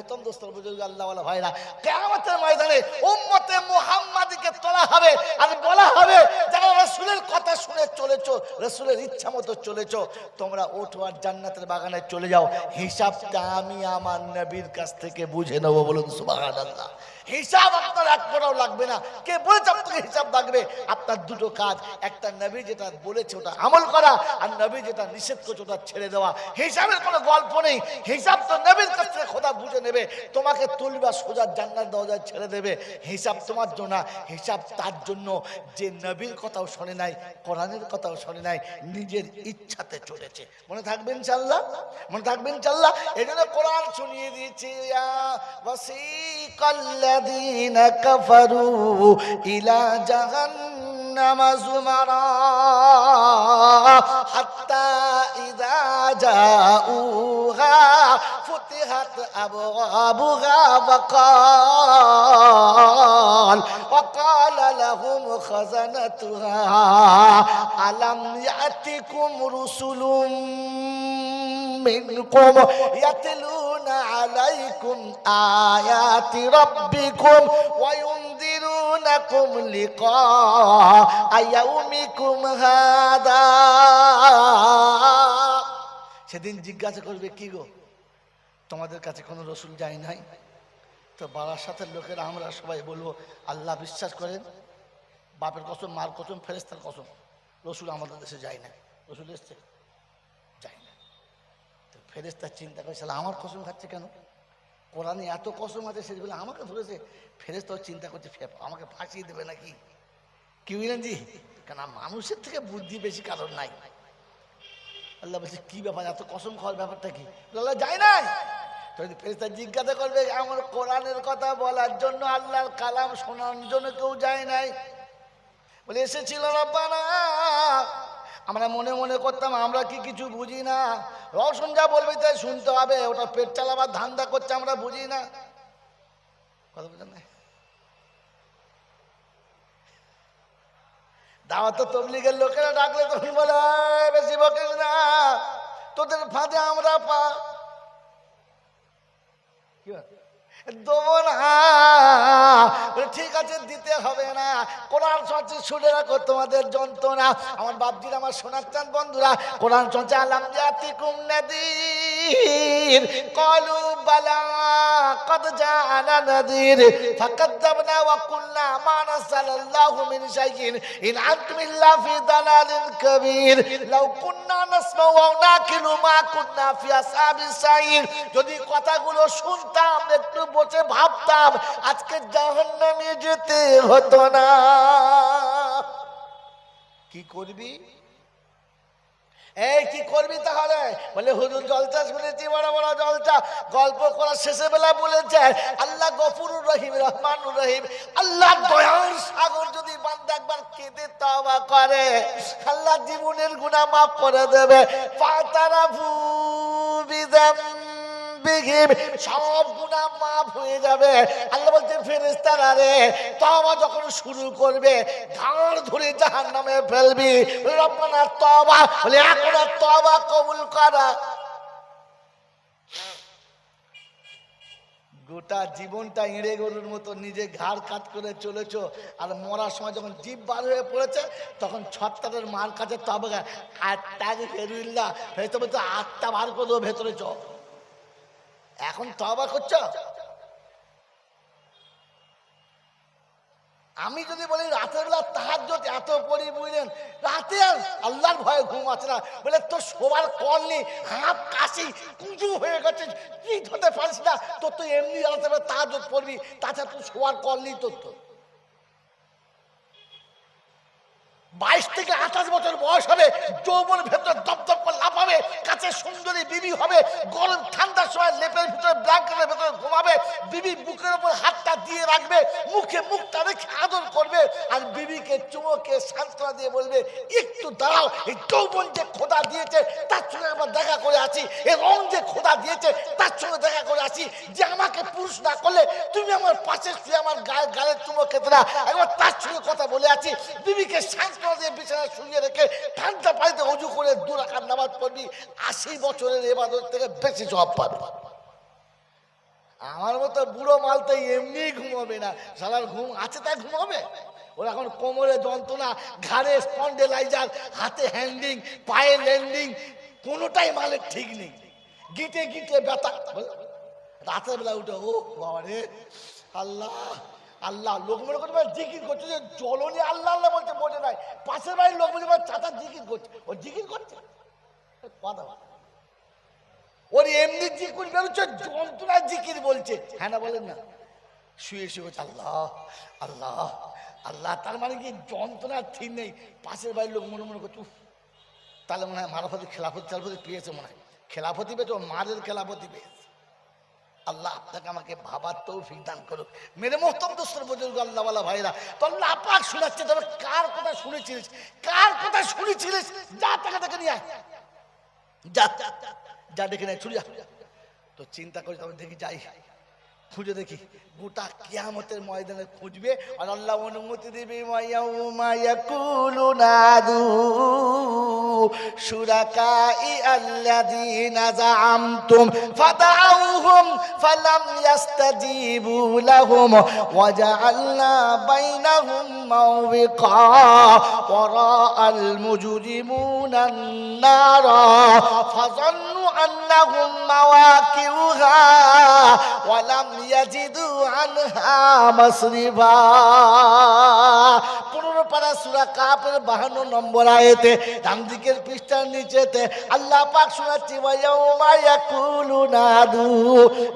মোহতরম দোস্ত বুজুর্গ আল্লাহওয়ালা ভাইরা, কিয়ামতের ময়দানে উম্মতে মুহাম্মাদীকে তোলা হবে আর বলা হবে, যারা রাসূলের কথা শুনে চলেছো, রাসূলের ইচ্ছা মতো চলেছো, তোমরা ওঠো আর জান্নাতের বাগানে চলে যাও, হিসাবটা আমি আমার নবীর কাছ থেকে বুঝে নেব। বলুন সুবহানাল্লাহ। হিসাব আপনার এক ফোঁটাও লাগবে না। কে বলেছে আপনাকে হিসাব লাগবে? আপনার দুটো কাজ, একটা নবী যেটা বলেছে ওটা আমল করা, আর নবী যেটা নিষেধ করছে ওটা ছেড়ে দেওয়া। হিসাবের কোনো গল্প নেই, হিসাব তো নবীর কাছ থেকে খোদা বুঝে নেবে, তোমাকে তুলবা সোজা জান্নাত দরজায় ছেড়ে দেবে। হিসাব তোমার জন্য, হিসাব তার জন্য যে নবীর কথাও শোনে নাই, কোরআনের কথাও শোনে নাই, নিজের ইচ্ছাতে চলেছে। মনে থাকবে ইনশাআল্লাহ, মনে থাকবে ইনশাআল্লাহ। এই জন্য কোরআন শুনিয়ে দিয়েছি, ওয়াসিকাল্লাযীনা কাফারু ইলা জাহান্নামা যুমারা হাত্তা ইযা জাউহা ফুতিহাত আবওয়াবুহা ওয়াকালা লাহুম খাযানাতুহা আলাম ইয়াতিকুম রুসুলুম মিনকুম ইয়াতলুনা আলাইকুম আয়াতি রাব্বিকুম ওয়া ইউনযিরুনাকুম লিকা ইয়াউমিকুম হাদা। সেদিন জিজ্ঞাসা করবে, কি গো তোমাদের কাছে কোনো রসুল যায় নাই? তো বারাসাতের লোকেরা আমরা সবাই বলবো, আল্লাহ বিশ্বাস করেন, বাপের কসম, মার কসম, ফেরেশতার কসম, রসুল আমাদের দেশে যায় না। রসুল এসছে? যায় না। তো ফেরেশতা চিন্তা করে, শালা আমার কসম খাচ্ছে কেন? কোরআনে এত কসম আছে, সেগুলো আমাকে ধরেছে। ফেরেশতাও চিন্তা করছে, আমাকে ফাঁসিয়ে দেবে নাকি? কি বুঝলেন জি? কেন মানুষের থেকে বুদ্ধি বেশি কারণ নাই। আল্লাহ বলছে, কি ব্যাপার, এত কসম খাওয়ার ব্যাপারটা কি? আল্লাহ যায় নাই। তো ফেরেশতা জিজ্ঞাসা করবে, আমার কোরআনের কথা বলার জন্য, আল্লাহর কালাম শোনার জন্য কেউ যায় নাই? বলে, এসেছিল রব্বানা, আমরা মনে মনে করতাম আমরা কি কিছু বুঝি না, রওশন যা বলবে তাই শুনতে হবে, ওটা পেট চালাবার ধান্দা করছে, আমরা বুঝি না। কথা বুঝেন না? দাওয়াত তবলিগের লোকেরা ডাকলে তখন বলে, বেশি বকিস না, তোদের ফাঁদে আমরা পা দেবো না। ঠিক আছে, দিতে হবে না, কোরআন শুনছে, শুনে রাখো তোমাদের যন্ত্রণা। আমার বাপজির, আমার সোনার চাঁদ বন্ধুরা, কোরআন শুনছে, আলাম ইয়াতিকুম নাযীর ক্বালু বালা قد جاءنا نذير فكذبنا وقلنا ما نزل الله من شيء إن أنتم إلا في ضلال كبير لو كنا نسمع أو نعقل ما كنا في أصحاب السعير। যদি কথাগুলো শুনতাম, একটু বসে ভাবতাম, আজকে জাহান্নামে যেতে হতো না। কি করবি? এই কি করবি তাহলে? বলে, হুজুর জলসা শুনেছি, বড় বড় জলসা, গল্প করার শেষে বেলা বলেছে আল্লাহ গফুরুর রহিম, রহমানুর রহিম। আল্লাহ দয়ার সাগর, যদি বান্দা একবার কেঁদে তওবা করে, আল্লাহ জীবনের গুনাহ মাফ করে দেবে। ফাতারাফু বিযামবিহিম, সব গুনাহ মাফ হয়ে যাবে। আল্লাহ বলতে, ফেরেশতারা রে, তওবা যখন শুরু করবে, ঘাড় ধরে জাহান্নামে ফেলবি। রব্বানা তওবা, বলে এখন তওবা কবুল করা। গোটা জীবনটা ইঁড়ে গরুর মতো নিজে ঘাড় কাট করে চলেছ, আর মরার সময় যখন জিভ বার হয়ে পড়েছে, তখন ছত্তারের মার কাছে তবে আটটাকে ফেরুল্লাহ হয়তো বলতো, আটটা বার করে ভেতরে চ। এখন তওবা করছ? আমি যদি বলি রাতের বেলা তাহাজ্জুদ এত পড়ি, বুঝলেন, রাতে আর আল্লাহর ভয়ে ঘুম আছে না, বলে তোর শোবার কল নেই, হাঁপ কাশি কুঁজু হয়ে গেছে, কি ধরতে পারিস না, তোর তো এমনি রাতে বেলা তাহাজ্জুদ পড়বি, তাছাড়া তোর শোবার কল নেই তোর। তো 22 থেকে 28 বছর বয়স হবে, যৌবন ভেতর দপদপ করে লাফাবে, কাছে সুন্দরী বিবি হবে, গরম ঠান্ডার সময় লেপের ভিতরে ব্ল্যাঙ্কেটের ভিতরে ঘুমাবে, বিবি বুকের উপর হাতটা দিয়ে রাখবে, মুখে মুখটা রেখে আদর করবে, আর বিবিকে চুমোকে সান্ত্বনা দিয়ে বলবে, একটু দাঁড়াও, এই যৌবন যে খোদা দিয়েছে তার সঙ্গে আমার দেখা করে আছি, এই রং যে খোদা দিয়েছে তার সঙ্গে দেখা করে আছি, যে আমাকে পুরুষ না করলে তুমি আমার পাশে শুয়ে আমার গালের চুমো খেতে না, একবার তার সঙ্গে কথা বলে আছি। বিবিকে সান্ত্বনা দিয়ে বিছানায় শুয়ে রেখে ঠান্ডা পানিতে ওযু করে 2 রাকাত নামাজ পড়বি, 80 বছরের ইবাদত থেকে বেশি সওয়াব পাবে। আমার মতো বুড়ো মাল তো এমনি ঘুমাবে না, শালার ঘুম আছে তাই ঘুমাবে। ওর এখন কোমরে যন্ত্রণা, ঘাড়ে স্পন্ডেলাইজার, হাতে হ্যান্ডিং, পায়ে ল্যান্ডিং, কোনোটাই মালের ঠিক নেই। গিটে গিটে ব্যথা। রাতের বেলা উঠে ও বাবা রে আল্লাহ আল্লাহ, লোক মনে করছে জিকির করছে, যে জলনি আল্লাহ আল্লাহ বলছে বোঝে নাই। পাশের বাড়ির লোক বলছে চাচা জিকির করছে, ও জিকির করছে কথা। ওর এমনি জিকির বেরোচ্ছে, যন্ত্রণা জিকির বলছে। হ্যাঁ না বলেন না? শুয়ে শুয়ে বলছে আল্লাহ আল্লাহ আল্লাহ, তার মানে কি যন্ত্রণার ঠিক নেই। পাশের বাড়ির লোক মনে মনে করছে উফ, তাহলে মনে হয় মারাফতি খেলাফতি খেলাফতি পেয়েছে, মনে হয় খেলাফতি পেয়েছে, ওর মারের খেলাফতি পেয়েছে। আল্লাহ আপনাকে আমাকে ভাবার তৌফিক দান করুক। মেরে মোহতরম দোস্তের বুজুর্গ আল্লাহওয়ালা ভাইরা, তো আল্লাহ পাক শোনাচ্ছে, তবে কার কথা শুনেছিলিস, কার কথা শুনেছিলিস, যা টাকা টাকা নিয়ে আয়, যা যা ডেকে নেয় ছুড়ি যা। তো চিন্তা করি, তবে দেখি যাই, খুঁজে দেখি গোটা কিয়ামতের ময়দানে খুঁজবে, আর আল্লাহ অনুমতি দিবে ইয়াউমা ইয়াকুলু নাদু শুরাকাই আল্লাযীনা যাআমতুম ফাদাউহুম ফালাম ইস্তাজিবু লাহুম ওয়া জাআলনা বাইনাহুম মাওবিকা ওয়া রাআল মুজরিমুনা আন-নারা ফাযান্নু আন্নাহুম মাওয়াকিউহা ওয়া লাম ইয়াজিদু আনহা মাসরিফা। 15 পারা সূরা কাফের 52 নম্বর আয়াতে ডান দিকের পৃষ্ঠার নিচেতে আল্লাহ পাক শোনাচ্ছে ওয়া ইয়াউমা ইয়াকুলু নাদু,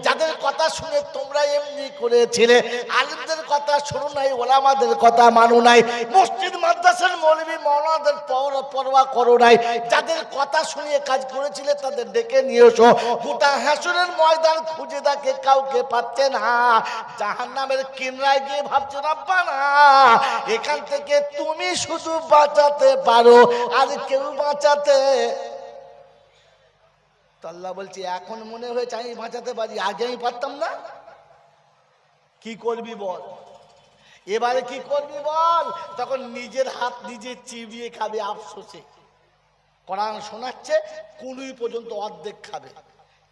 যাদের কথা শুনে তোমরা এমনি করেছিলে, আলেমদের কথা শোনো নাই, ওলামাদের কথা মানো নাই, মসজিদ মাদ্রাসার মৌলবী মাওলানাদের পরোয়া করো নাই, যাদের কথা শুনিয়ে কাজ করেছিলে তাদের ডেকে নিয়ে এসো। গোটা হাসরের ময়দান খুঁজে দেখে কাউকে পাচ্ছে না। জাহান্নামের কিনারায় গিয়ে ভাবছে রব্বানা এখান থেকে তুমি শুধু বাঁচাতে পারো, আর কেউ বাঁচাতে। তো আল্লাহ বলছি এখন মনে হয়েছে আমি বাঁচাতে পারি, আগে আমি পারতাম না। কি করবি বল, এবারে কি করবি বল? তখন নিজের হাত নিজে চিবিয়ে খাবে আফসোসে। কোরআন শোনাচ্ছে কুনুই পর্যন্ত অর্ধেক খাবে,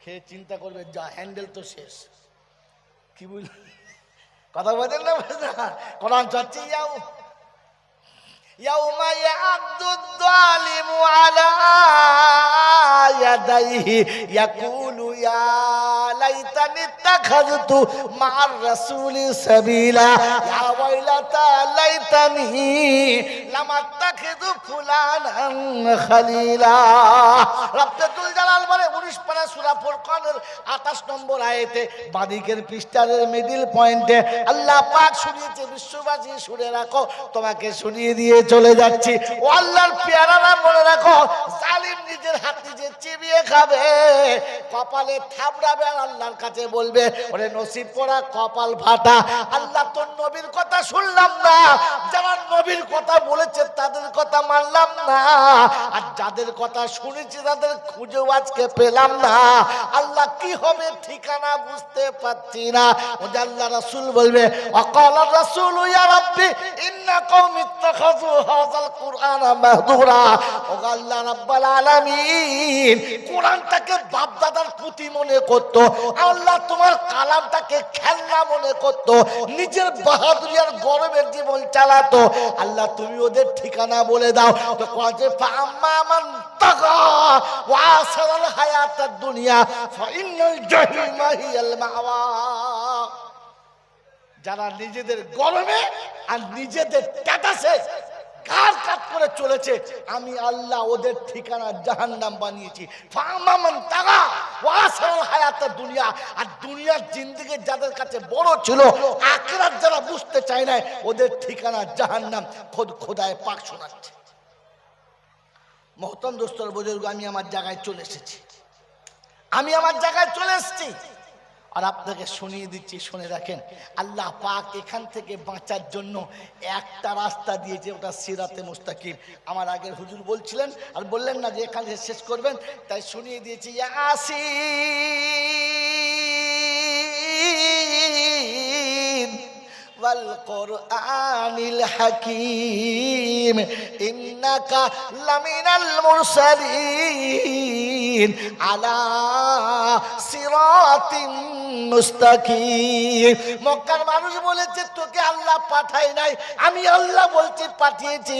খেয়ে চিন্তা করবে যা হ্যান্ডেল তো শেষ। কি বুঝলি কথা বলেন না? কোরআন চাচ্ছে ইয়াউমা ইয়াদুদ যালিমু আলা ইয়াদাইহি ইয়াকুলু ইয়া লাইতানি ইত্তাখাযতু মা'আর রাসূলি সাবিলা ইয়া ওয়াইলাতা লাইতানি লাম আত্তাখিযু ফুলানান খালিলা। রব্বুল জালাল বলে 19 পারা সূরা ফুরকানের 28 নম্বর আয়াতে বাদিকের পৃষ্ঠার মিডল পয়েন্টে আল্লাহ পাক শুনিয়েছে, বিশ্ববাসী শুনে রাখো, তোমাকে শুনিয়ে দিয়ে চলে যাচ্ছি। ও আল্লাহর পেয়ারারা মনে রাখো, জালিম নিজের হাত নিজে চিবিয়ে খাবে, কপালে থাবড়াবে, আর আল্লাহর কাছে বলবে ওরে নসিব পোড়া কপাল ফাটা, আল্লাহ তোর নবীর কথা শুনলাম না, যারা নবীর কথা বলেছে তাদের কথা মানলাম না, আর যাদের কথা শুনেছি তাদের খুঁজেও আজকে পেলাম না। আল্লাহ কি হবে ঠিকানা বুঝতে পারছি না। ও আল্লাহ রাসূল বলবে ওয়াকাল রাসূল ইয়া রাব্বি ইন্না কওমি ইত্তাখাযু হাযাল কুরআনা মাহদুরা। ও আল্লাহ রাব্বুল আলামিন কোরআনটাকে বাপ দাদার পুঁথি মনে করত, আল্লাহ তোমার কালামটাকে খেলনা মনে করত, নিজের বাহাদুরি আর গর্বের জীবন চালাতো। আল্লাহ তুমি ওদের ঠিকানা বলে দাও। তো কোরআনে ফাআম্মা মান তাগা ওয়া আসারাল হায়াতাদ দুনিয়া ফাইনাল জাহিমা হিয়াল মাওয়া। যারা নিজেদের গরমে আর নিজেদের স্ট্যাটাসে কার কাট করে চলেছে, আমি আল্লাহ ওদের ঠিকানা জাহান্নাম বানিয়েছি। ফাআম্মা মান তাগা ওয়া আসারাল হায়াতাদ দুনিয়া, আর দুনিয়ার জিন্দেগি যাদের কাছে বড় ছিল, আখিরাত যারা বুঝতে চায় না, ওদের ঠিকানা জাহান্নাম। খোদায় পাক শোনাচ্ছে। মোহতরম দোস্তর বুজুর্গ, আমি আমার জায়গায় চলে এসেছি, আমি আমার জায়গায় চলে এসেছি, আর আপনাকে শুনিয়ে দিচ্ছি, শুনে রাখেন। আল্লাহ পাক এখান থেকে বাঁচার জন্য একটা রাস্তা দিয়েছে, ওটা সিরাতে মুস্তাকিম। আমার আগের হুজুর বলছিলেন আর বললেন না যে এখানে শেষ করবেন, তাই শুনিয়ে দিয়েছি ইয়াসিন ওয়াল কুরআনিল হাকীম ইন্নাকা লামিনাল মুরসালিন মুরসালিন আলা সিরাতিন মুস্তাকিম। মক্কার মানুষ বলেছে তোকে আল্লাহ পাঠায় নাই, আমি আল্লাহ বলছি পাঠিয়েছি।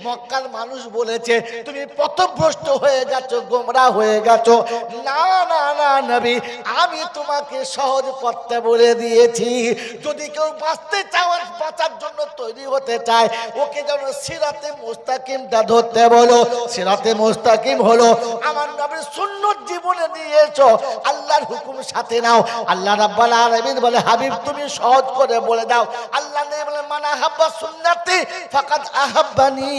মক্কার মানুষ বলেছে তুমি পথভ্রষ্ট হয়ে গেছো, গোমরাহ হয়ে গেছো। না না না নবী, আমি তোমাকে সহজ পথটা বলে দিয়েছি। যদি কেউ বাঁচতে চাওয়ার বাঁচার জন্য তৈরি হতে চায়, ওকে যেন সিরাতে মুস্তাকিমটা ধরতে বলো। সিরাতে মুস্তাকিম হলো আমার নবীর সুন্নত জীবনে নিয়েছো, আল্লাহর হুকুম সাথে নাও। আল্লাহ রাব্বুল আলামিন বলে হাবিব তুমি সহজ করে বলে দাও। আল্লাহ নবী বলে মান আহাব্বা সুন্নতি ফাকাদ আহাব্বানি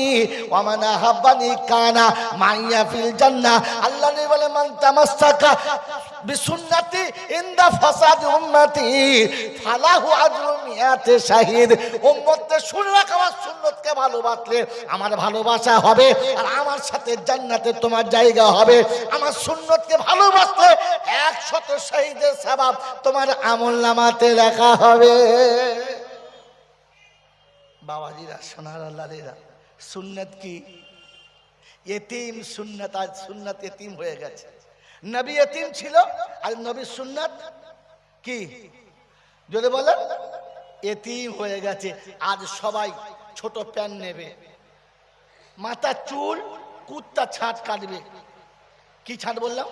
ওয়া মান আহাব্বানি কানা মাইয়া ফিল জান্নাহ। আল্লাহ নবী বলে মান তামাসসাকা বিসুন্নতি ইনদা ফাসাদ উম্মতি ফালাহু আজরু মিয়াতে শাহিদ। উম্মতকে শুনে রাখ, আমার সুন্নতকে ভালোবাসলে আমার ভালোবাসা হবে, আর আমার সাথে জান্নাতে তোমার জায়গা হবে। আমার সুন্নতকে ভালোবাসলে 100 শহীদের সওয়াব তোমার আমলনামাতে লেখা হবে। বাবাজিরা, সোনার আল্লাহরা, সুন্নত কি? এতিম সুন্নত। আজ সুন্নত এতিম হয়ে গেছে। নবী এতিম ছিল, আর নবীর সুন্নত কি যদি বলেন এতিম হয়ে গেছে। আজ সবাই ছোট প্যান্ট নেবে, মাথা চুল কুত্তা ছাট কাটবে। কি ছাট বললাম?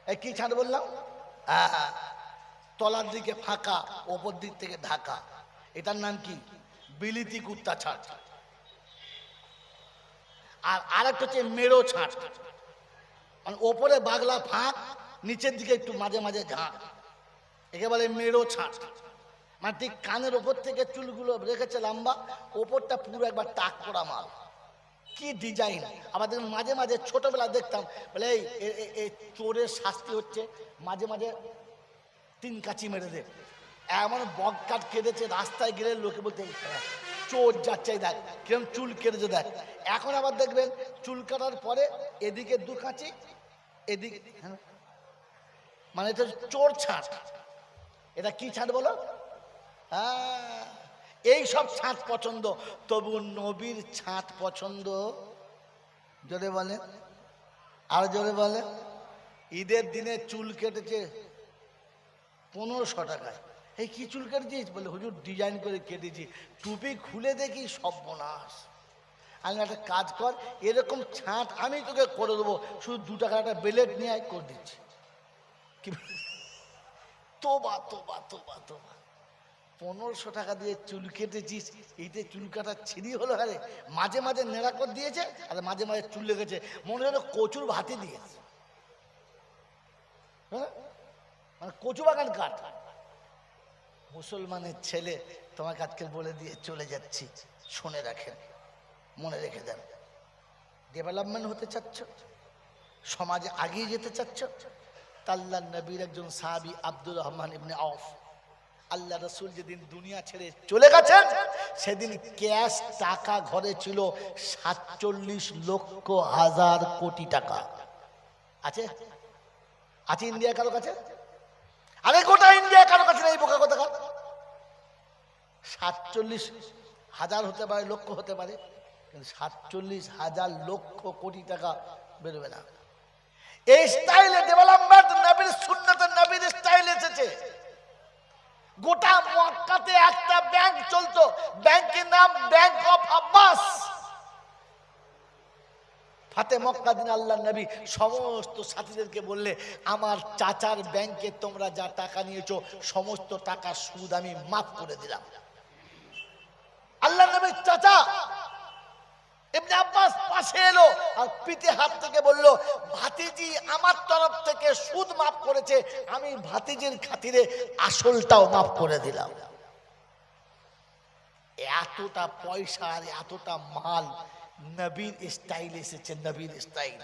এই কি ছাট বললাম? তলার দিকে ফাঁকা, ওপর দিক থেকে ঢাকা। এটার নাম কি? বিলিতি কুত্তা ছাট। আর আরেকটা হচ্ছে মেরো ছাট, মানে ওপরে বাগলা ফাঁক, নিচের দিকে একটু মাঝে মাঝে ঝাঁক, একে বলে মেরো ছাট। মানে ঠিক কানের ওপর থেকে চুলগুলো রেখেছে লম্বা, ওপরটা পুরো একবার টাক করা মাল। কি ডিজাইন! আবার দেখুন মাঝে মাঝে ছোটবেলা দেখতাম বলে এই চোরের শাস্তি হচ্ছে, মাঝে মাঝে 3 কাঁচি মেরে দে। এমন বক কাট কেটেছে, রাস্তায় গেলে লোকে বলতে চোর যাচ্ছে, দেখ কিরম চুল কেটেছে দেখ। এখন আবার দেখবেন চুল কাটার পরে এদিকে 2 কাঁচি, এদিকে, মানে এটা চোর ছাট। এটা কি ছাট বলো? এই সব ছাঁট পছন্দ, তবু নবীর ছাঁট পছন্দ। জোরে বলে, আর জোরে বলে। ঈদের দিনে চুল কেটেছে 1500 টাকায়। এই কি চুল কেটেছিস? বলে হুজুর ডিজাইন করে কেটেছি। টুপি খুলে দেখি সর্বনাশ। আমি একটা কাজ কর, এরকম ছাঁট আমি তোকে করে দেবো, শুধু 2 টাকার একটা বেলেট নিয়ে করে দিচ্ছি। কি তোবা তোবা তোবা তোবা! 1500 টাকা দিয়ে চুল কেটেছিস, এইতে চুল কাটার ছিঁড়ি হলো। আরে মাঝে মাঝে নেড়া করে দিয়েছে, আর মাঝে মাঝে চুল লেগেছে, মনে হলো কচুর ভাতি দিয়েছে। হ্যাঁ, মানে কচু বাগান কাঠ। মুসলমানের ছেলে তোমাকে আজকে বলে দিয়ে চলে যাচ্ছি, শুনে রাখেন, মনে রেখে দেন। ডেভেলপমেন্ট হতে চাচ্ছ, সমাজে এগিয়ে যেতে চাচ্ছ, আল্লাহ নবীর একজন সাহাবী আব্দুর রহমান ইবনে আওফ, আল্লাহ রসুল যেদিন দুনিয়া ছেড়ে চলে গেছেন, সেদিন ক্যাশ টাকা ঘরে ছিল 47,00,000 কোটি টাকা। আছে? আছে ইন্ডিয়া কারো কাছে? আরে গোটা ইন্ডিয়া কারো কাছে নেই, বোকা কথা। 47,000 হতে পারে, লক্ষ হতে পারে, কিন্তু 47,000 লক্ষ কোটি টাকা বেরোবে না। এই স্টাইলে ডেভেলপমেন্ট নবীর সুন্নতের নবীর স্টাইল এসেছে। গোটা মক্কাতে একটা ব্যাংক চলতো, ব্যাংকের নাম ব্যাংক অফ আব্বাস। ফাতে মক্কা দিন আল্লাহ নবী সমস্ত সাথীদেরকে বললে, আমার চাচার ব্যাংকে তোমরা যা টাকা নিয়েছো সমস্ত টাকা সুদ আমি মাফ করে দিলাম। আল্লাহ নবীর চাচা ইবনে আব্বাস পাশে এলো আর পিঠে হাত থেকে বলল, ভাতিজি আমার তরফ থেকে সুদ মাফ করেছে, আমি ভাতিজির খাতিরে আসলটাও মাফ করে দিলাম। এতটা পয়সা আর এতটা মাল, নবীর স্টাইল এসেছে, নবীর স্টাইল।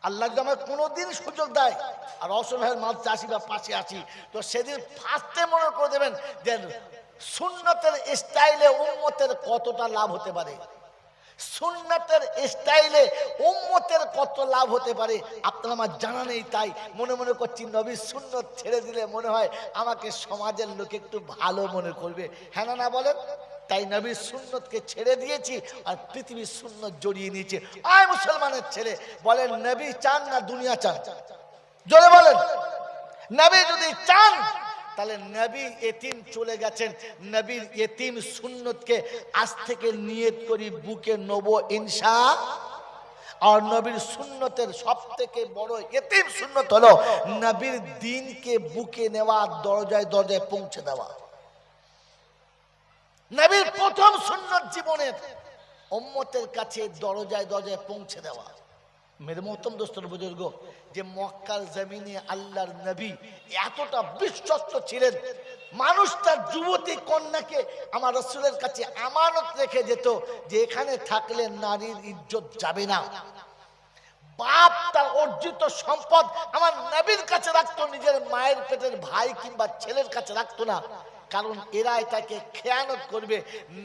আল্লাহ আমার কোনোদিন সুযোগ দেয় আর অসল ভাইয়ের মাল চাষি বা পাশে আছি, তো সেদিন ফার্স্টে মনে করে দেবেন যে সুন্নতের স্টাইলে উম্মতের কতটা লাভ হতে পারে, সুন্নতের স্টাইলে উম্মতের কত লাভ হতে পারে আপনার আমার জানা নেই। তাই মনে মনে করছি নবীর সুন্নত ছেড়ে দিলে মনে হয় আমাকে সমাজের লোক একটু ভালো মনে করবে। হ্যাঁ না বলেন? তাই নবীর সুন্নতকে ছেড়ে দিয়েছি আর পৃথিবীর সুন্নত জড়িয়ে নিয়েছে। আয় মুসলমানের ছেলে, বলেন নবী চান না দুনিয়া চান? জোরে বলেন। নবী যদি চান তাহলে নবী এতিম চলে গেছেন, নবীর এতিম সুন্নতকে আজ থেকে নিয়ত করি বুকে নেব ইনশাআল্লাহ। আর নবীর সুন্নতের সব থেকে বড় এতিম সুন্নত হলো নবীর দ্বীনকে বুকে নেওয়া, দরজায় দরজায় পৌঁছে দেওয়া। নবীর প্রথম সুন্নত জীবনের উম্মতের কাছে দরজায় দরজায় পৌঁছে দেওয়া। মেরে মোহতরম দোস্তর বুজুর্গ, যে মক্কার জমিনে আল্লাহর নবী এতটা বিশ্বস্ত ছিলেন, মানুষ তার যুবতী কন্যাকে আমার রাসূলের কাছে আমানত রেখে যেত যে এখানে থাকলে নারীর ইজ্জত যাবে না। বাপ তার অর্জিত সম্পদ আমার নবীর কাছে রাখতো, নিজের মায়ের পেটের ভাই কিংবা ছেলের কাছে রাখতো না, কারণ এরা এটাকে খেয়ানত করবে।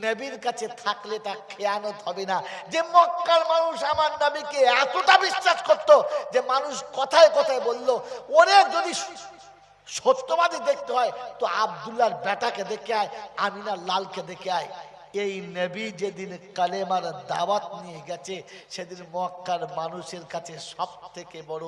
নবীর কাছে থাকলে তা খেয়ানত হবে না। যে মক্কার মানুষ আমার নবীকে এতটা বিশ্বাস করত যে মানুষ কথায় কথায় বলল, ওরে যদি সত্যবাদী দেখতে হয় তো আব্দুল্লাহর বেটাকে দেখে আয়, আমিনার লালকে দেখে আয়। এই নবী যেদিন কালেমার দাওয়াত নিয়ে গেছে সেদিন মক্কার মানুষের কাছে সব থেকে বড়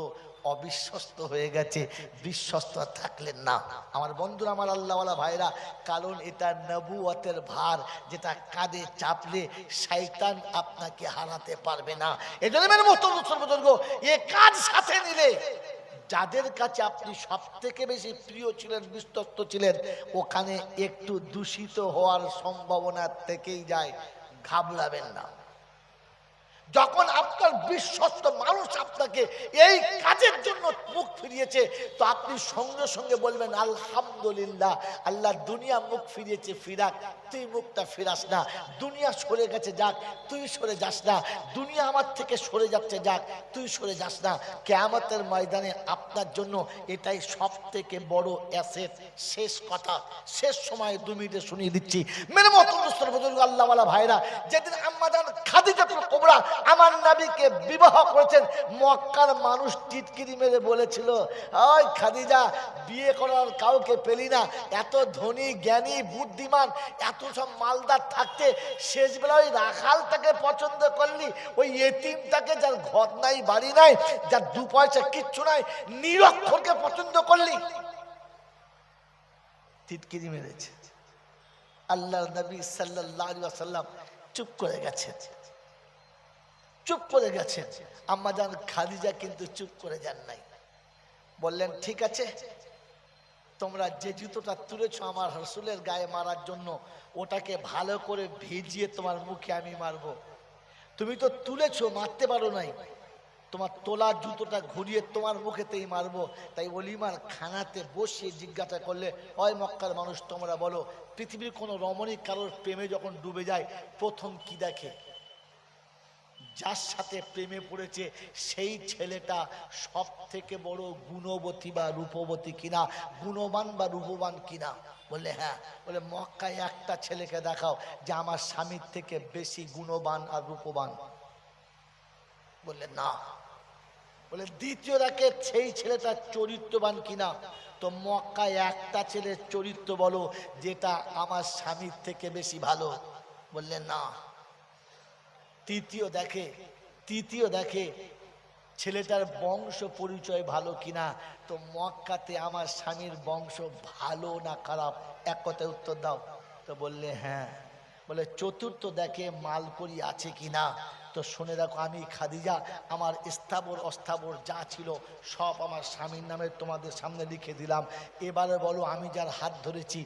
অবিশ্বস্ত হয়ে গেছে, বিশ্বস্ত থাকলেন না। আমার বন্ধুরা, আমার আল্লাহওয়ালা ভাইরা, কারণ এটা নবুয়তের ভার, যেটা কাঁধে চাপলে শয়তান আপনাকে হারাতে পারবে না। এজন্য মেরে মোহতরম বুজুর্গ, এ কাজ সাথে নিলে যাদের কাছে আপনি সব থেকে বেশি প্রিয় ছিলেন, বিশ্বস্ত ছিলেন, ওখানে একটু দূষিত হওয়ার সম্ভাবনা থেকেই যায়। ঘাবড়াবেন না। যখন আপনার বিশ্বস্ত মানুষ আপনাকে এই কাজের জন্য মুখ ফিরিয়েছে তো আপনি সঙ্গে সঙ্গে বলবেন আলহামদুলিল্লাহ, আল্লাহ দুনিয়া মুখ ফিরিয়েছে, ফিরাক, তুই মুখটা ফিরাস না। দুনিয়া সরে গেছে, যাক, তুই সরে যাস না। দুনিয়া আমার থেকে সরে যাচ্ছে, যাক, তুই সরে যাস না। কিয়ামতের ময়দানে আপনার জন্য এটাই সব থেকে বড় অ্যাসেট। শেষ কথা, শেষ সময় 2 মিনিটে শুনিয়ে দিচ্ছি। মেরে মহতরম দোস্তর বুজুর্গ, আল্লাহওয়ালা ভাইরা, যেদিন আম্মা জান খাদিজাতুল কুবরা আমার নবীকে বিবাহ করেছেন, মক্কার মানুষ টিটকিরি মেরে বলেছিল, ওই খাদিজা, বিয়ে করার কাউকে পেলি না, এত ধনী জ্ঞানী বুদ্ধিমান এত সব মালদার থাকতে শেষবেলা ওই রাখালটাকে পছন্দ করলি, ওই এতিমটাকে যার ঘর নাই বাড়ি নাই, যার 2 পয়সা কিচ্ছু নাই, নিরক্ষরকে পছন্দ করলি। টিটকিরি মেরেছে। আল্লাহর নবী সাল্লাল্লাহু আলাইহি ওয়াসাল্লাম চুপ করে গেছেন, চুপ করে গেছেন। আম্মা জান খাদিজা কিন্তু চুপ করে যান নাই, বললেন ঠিক আছে, তোমরা যে জুতোটা তুলেছো আমার রাসূলের গায়ে মারার জন্য, ওটাকে ভালো করে ভিজিয়ে তোমার মুখে আমি মারবো। তুমি তো তুলেছো, মারতে পারো নাই, তোমার তোলা জুতোটা ঘুরিয়ে তোমার মুখেতেই মারবো। তাই ওলিমার খানাতে বসিয়ে জিজ্ঞাসা করলে, ওই মক্কার মানুষ, তোমরা বলো, পৃথিবীর কোনো রমণী কারোর প্রেমে যখন ডুবে যায় প্রথম কি দেখে? যার সাথে প্রেমে পড়েছে সেই ছেলেটা সব থেকে বড় গুণবতী বা রূপবতী কিনা, গুণবান বা রূপবান কিনা। বললে হ্যাঁ। বলে মক্কায় একটা ছেলেকে দেখাও যে আমার স্বামীর থেকে বেশি গুণবান আর রূপবান। বললে না। বলে দ্বিতীয় রাখে সেই ছেলেটা চরিত্রবান কিনা। তো মক্কায় একটা ছেলের চরিত্র বলো যেটা আমার স্বামীর থেকে বেশি ভালো। বললে না। তৃতীয় দেখে ছেলেটার বংশ পরিচয় ভালো কিনা। তো মক্কাতে আমার স্বামীর বংশ ভালো না খারাপ, এক কথায় উত্তর দাও। তো বললে হ্যাঁ। বলে চতুর্থ দেখে মালকড়ি আছে কিনা। তো শুনে রাখো, আমি খাদিজা আমার স্থাবর অস্থাবর যা ছিল সব আমার স্বামীর নামে তোমাদের সামনে লিখে দিলাম। এবারে বলো আমি যার হাত ধরেছি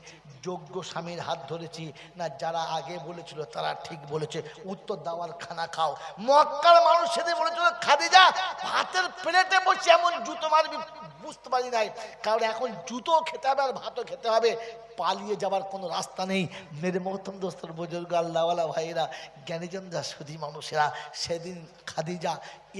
যোগ্য স্বামীর হাত ধরেছি না যারা আগে বলেছিল তারা ঠিক বলেছে? উত্তর দেওয়ার খানা খাও। মক্কার মানুষ সেদিন বলেছিল খাদিজা ভাতের প্লেটে বসে এমন জুতো মারবি বুঝতে পারি নাই, কারণ এখন জুতো খেতে হবে আর ভাতও খেতে হবে, পালিয়ে যাবার কোনো রাস্তা নেই। মেরে মোহতরম দোস্তর বুজুর্গ, আল্লাহওয়ালা ভাইয়েরা, জ্ঞানীজনরা, সুধী মানুষেরা, সেদিন খাদিজা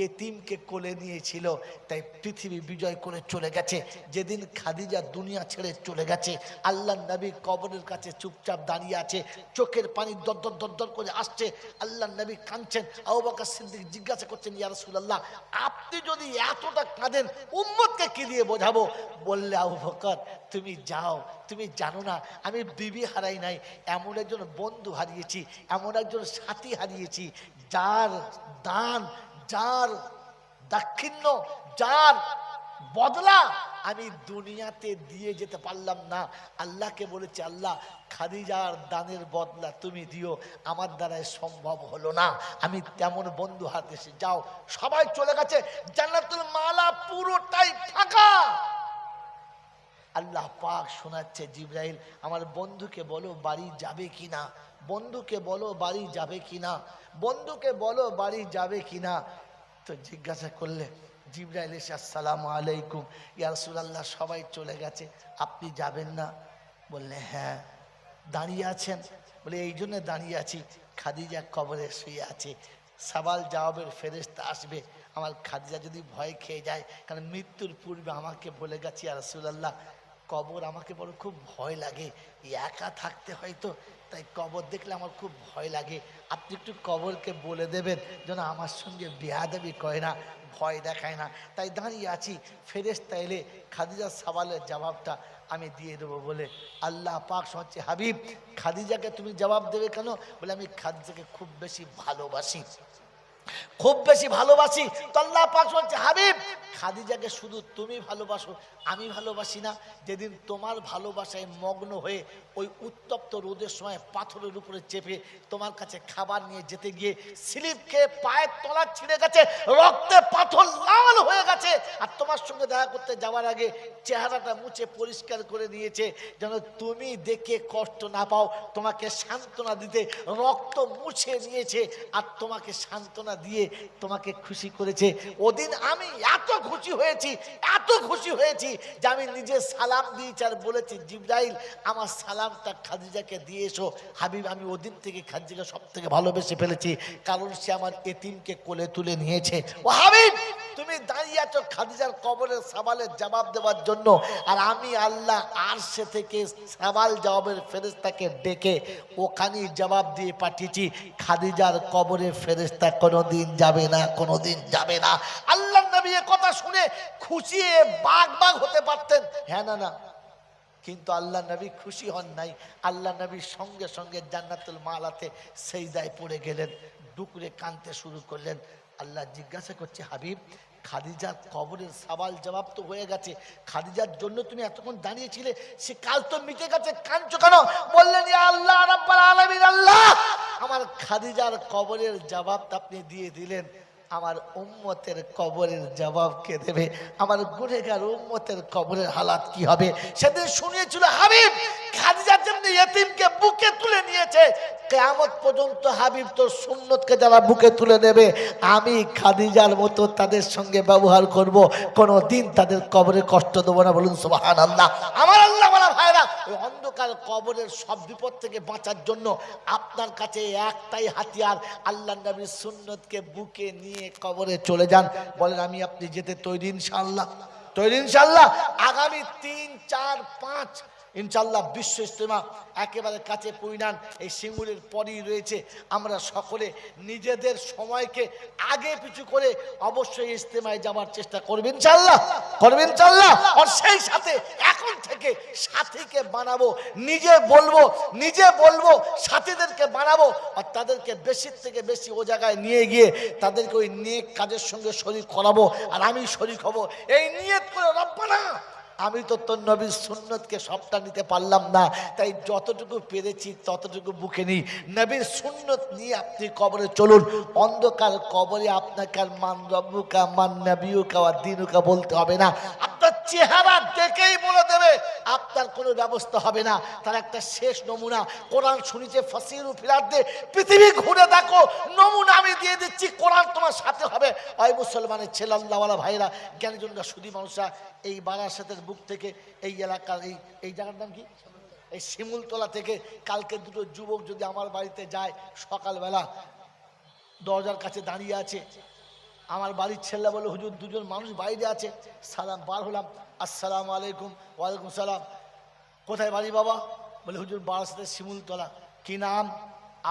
এতিমকে কোলে নিয়েছিল, তাই পৃথিবী বিজয় করে চলে গেছে। যেদিন খাদিজা দুনিয়া ছেড়ে চলে গেছে, আল্লাহ নবী কবরের কাছে চুপচাপ দাঁড়িয়ে আছে, চোখের পানি দরদর দরদর করে আসছে। আল্লাহ নবী কাঁদছেন। আবু বকর সিদ্দিক জিজ্ঞাসা করছেন, ইয়া রাসূলুল্লাহ, আপনি যদি এতটা কাঁদেন উম্মতকে কি দিয়ে বোঝাবো? বললে, আবু বকর তুমি যাও, তুমি জানো না আমি বিবি হারাই নাই, এমন একজন বন্ধু হারিয়েছি, এমন একজন সাথী হারিয়েছি, যার দান, যার দাক্ষিণ্য, যার বদলা আমি দুনিয়াতে দিয়ে যেতে পারলাম না। আল্লাহকে বলেছে, আল্লাহ খাদিজার দানের বদলা তুমি দিও, আমার দ্বারাই সম্ভব হলো না, আমি তেমন বন্ধু হাতেছি। যাও, সবাই চলে গেছে, জান্নাতুল মালা পুরোটাই ফাঁকা। আল্লাহ পাক শোনাচ্ছে, জিবরাইল আমার বন্ধুকে বলো বাড়ি যাবে কিনা, বন্ধুকে বলো বাড়ি যাবে কিনা, বন্ধুকে বলো বাড়ি যাবে কিনা। তো জিজ্ঞাসা করলে জিবরাইল এসে, আসসালামু আলাইকুম ইয়া রাসূলুল্লাহ, সবাই চলে গেছে, আপনি যাবেন না? বললে, হ্যাঁ। দাঁড়িয়ে আছেন? বলে, এই জন্য দাঁড়িয়ে আছি, খাদিজা কবরে শুয়ে আছে, সওয়াল জবাবের ফেরেশতা আসবে, আমার খাদিজা যদি ভয় খেয়ে যায়, কারণ মৃত্যুর পূর্বে আমাকে বলে গেছে, ইয়া রাসূলুল্লাহ কবর আমাকে বড় খুব ভয় লাগে, একা থাকতে হয়তো, তাই কবর দেখলে আমার খুব ভয় লাগে, আপনি একটু কবরকে বলে দেবেন যেন আমার সঙ্গে বেয়াদবি করে না, ভয় দেখায় না। তাই দাঁড়িয়ে আছি, ফেরেশতা এলে খাদিজার সওয়ালের জবাবটা আমি দিয়ে দেবো। বলে আল্লাহ পাক শোনাচ্ছে, হাবিব খাদিজাকে তুমি জবাব দেবে কেন? বলে, আমি খাদিজাকে খুব বেশি ভালোবাসি, খুব বেশি ভালোবাসি। তো আল্লাহ পাক বলছে, হাবিব খাদিজাকে শুধু তুমি ভালোবাসো, আমি ভালোবাসি না। যেদিন তোমার ভালোবাসায় মগ্ন হয়ে ওই উত্তপ্ত রোদের সময় পাথরের উপরে চেপে তোমার কাছে খাবার নিয়ে যেতে গিয়ে স্লিপ খেয়ে পায়ের তলা ছিঁড়ে গেছে, রক্তে পাথর লাল হয়ে গেছে, আর তোমার সঙ্গে দেখা করতে যাওয়ার আগে চেহারাটা মুছে পরিষ্কার করে নিয়েছে যেন তুমি দেখে কষ্ট না পাও, তোমাকে সান্ত্বনা দিতে রক্ত মুছে নিয়েছে, আর তোমাকে সান্ত্বনা দিয়ে তোমাকে খুশি করেছে। ওদিন আমি এত খুশি হয়েছি, এত খুশি হয়েছি যে আমি নিজে সালাম দিয়েছি আর বলেছি, জিবরাইল আমার সালামটা খাদিজাকে দিয়ে এসো। হাবিব আমি ওদিন থেকে খাদিজাকে সব থেকে ভালোবেসে ফেলেছি, কারণ সে আমার এতিমকে কোলে তুলে নিয়েছে। ও হাবিব তুমি দাঁড়িয়ে আছো খাদিজার কবরের সওয়ালের জবাব দেওয়ার জন্য, আর আমি আল্লাহ আরশে থেকে সওয়াল জবাবের ফেরেশতাকে ডেকে ওখানেই জবাব দিয়ে পাঠিয়েছি, খাদিজার কবরে ফেরেশতা কোনোদিন যাবে না, কোনোদিন যাবে না। আল্লাহ নবী এ কথা শুনে খুশি বাগ বাগ হতে পারতেন, হ্যাঁ না না, কিন্তু আল্লাহ নবী খুশি হন নাই। আল্লাহ নবীর সঙ্গে সঙ্গে জান্নাতুল মালাতে সেজদায় পড়ে গেলেন, ডুকরে কাঁদতে শুরু করলেন। আল্লাহ জিজ্ঞাসা করছে, হাবিব খাদিজার কবরের সওয়াল জবাব তো হয়ে গেছে, খাদিজার জন্য তুমি এতক্ষণ দাঁড়িয়েছিলে, সে কাল তো মিটে গেছে, কাঁদছো কেন? বললেন, ইয়া আল্লাহ রাব্বুল আলামিন, আল্লাহ আমার খাদিজার কবরের জবাব আপনি দিয়ে দিলেন, আমার উম্মতের কবরের জবাব কে দেবে? আমার গুনেহগার উম্মতের কবরের হালাত কি হবে? সেদিন শুনিয়েছিল হাবিব খাদিজার জন্য ইতিমকে বুকে তুলে নিয়েছে, কিয়ামত পর্যন্ত হাবিব তোর সুন্নতকে যারা বুকে তুলে নেবে, আমি খাদিজার মতো তাদের সঙ্গে ব্যবহার করব, কোনোদিন তাদের কবরে কষ্ট দেবো না। বলুন সুবহানাল্লাহ। আমার আল্লাহ বলা ভাইরা, ওই অন্ধকার কবরের সব বিপদ থেকে বাঁচার জন্য আপনার কাছে একটাই হাতিয়ার, আল্লাহ নবীর সুন্নতকে বুকে নিয়ে কবরে চলে যান। বলেন, আমি আপনি যেতে তৈরি ইনশাআল্লাহ? তৈরি ইনশাআল্লাহ? আগামী 3, 4, 5 ইনশাআল্লাহ বিশ্ব ইজতেমা একেবারে কাছে পরিণাম, এই সিঙ্গুরের পরই রয়েছে। আমরা সকলে নিজেদের সময়কে আগে পিছু করে অবশ্যই ইজতেমায় যাওয়ার চেষ্টা করবেন ইনশাআল্লাহ, করবেন ইনশাআল্লাহ। আর সেই সাথে এখন থেকে সাথীকে বানাবো, নিজে বলবো সাথীদেরকে বানাবো, আর তাদেরকে বেশি থেকে বেশি ও জায়গায় নিয়ে গিয়ে তাদেরকে ওই নেক কাজের সঙ্গে শরীক করাবো, আর আমি শরীক হব, এই নিয়ত করে রব্বানা আমি তো তোর নবীর সুন্নতকে সবটা নিতে পারলাম না, তাই যতটুকু পেরেছি ততটুকু বুকে নিই। নবীর সুন্নত নিয়ে আপনি কবরে চলুন। অন্ধকার কবরে আপনাকে আর মান রব্বুকা মান নবিয়ুকা ওয়া দীনুকা বলতে হবে না, আপনার চেহারা দেখেই বলে দেবে, আপনার কোনো ব্যবস্থা হবে না। তার একটা শেষ নমুনা কোরআন শুনিছে, ফাসিরু ফিল আরদি, পৃথিবী ঘুরে দেখো, নমুনা আমি দিয়ে দিচ্ছি, কোরআন তোমার সাথে হবে। ওই মুসলমানের ছেলে আল্লাহওয়ালা ভাইরা, জ্ঞানীজনরা, সুধী মানুষরা, এই বারাসাতের বুক থেকে এই এলাকার এই জায়গার নাম কি, এই শিমুলতলা থেকে কালকে দুটো যুবক যদি আমার বাড়িতে যায়, সকালবেলা দরজার কাছে দাঁড়িয়ে আছে, আমার বাড়ির ছেলে বলে হুজুর দুজন মানুষ বাইরে আছে, সালাম বার হলাম, আসসালামু আলাইকুম। ওয়ালাইকুম সালাম। কোথায় বাড়ি বাবা? বলে হুজুর বারাসাতে শিমুলতলা। কি নাম?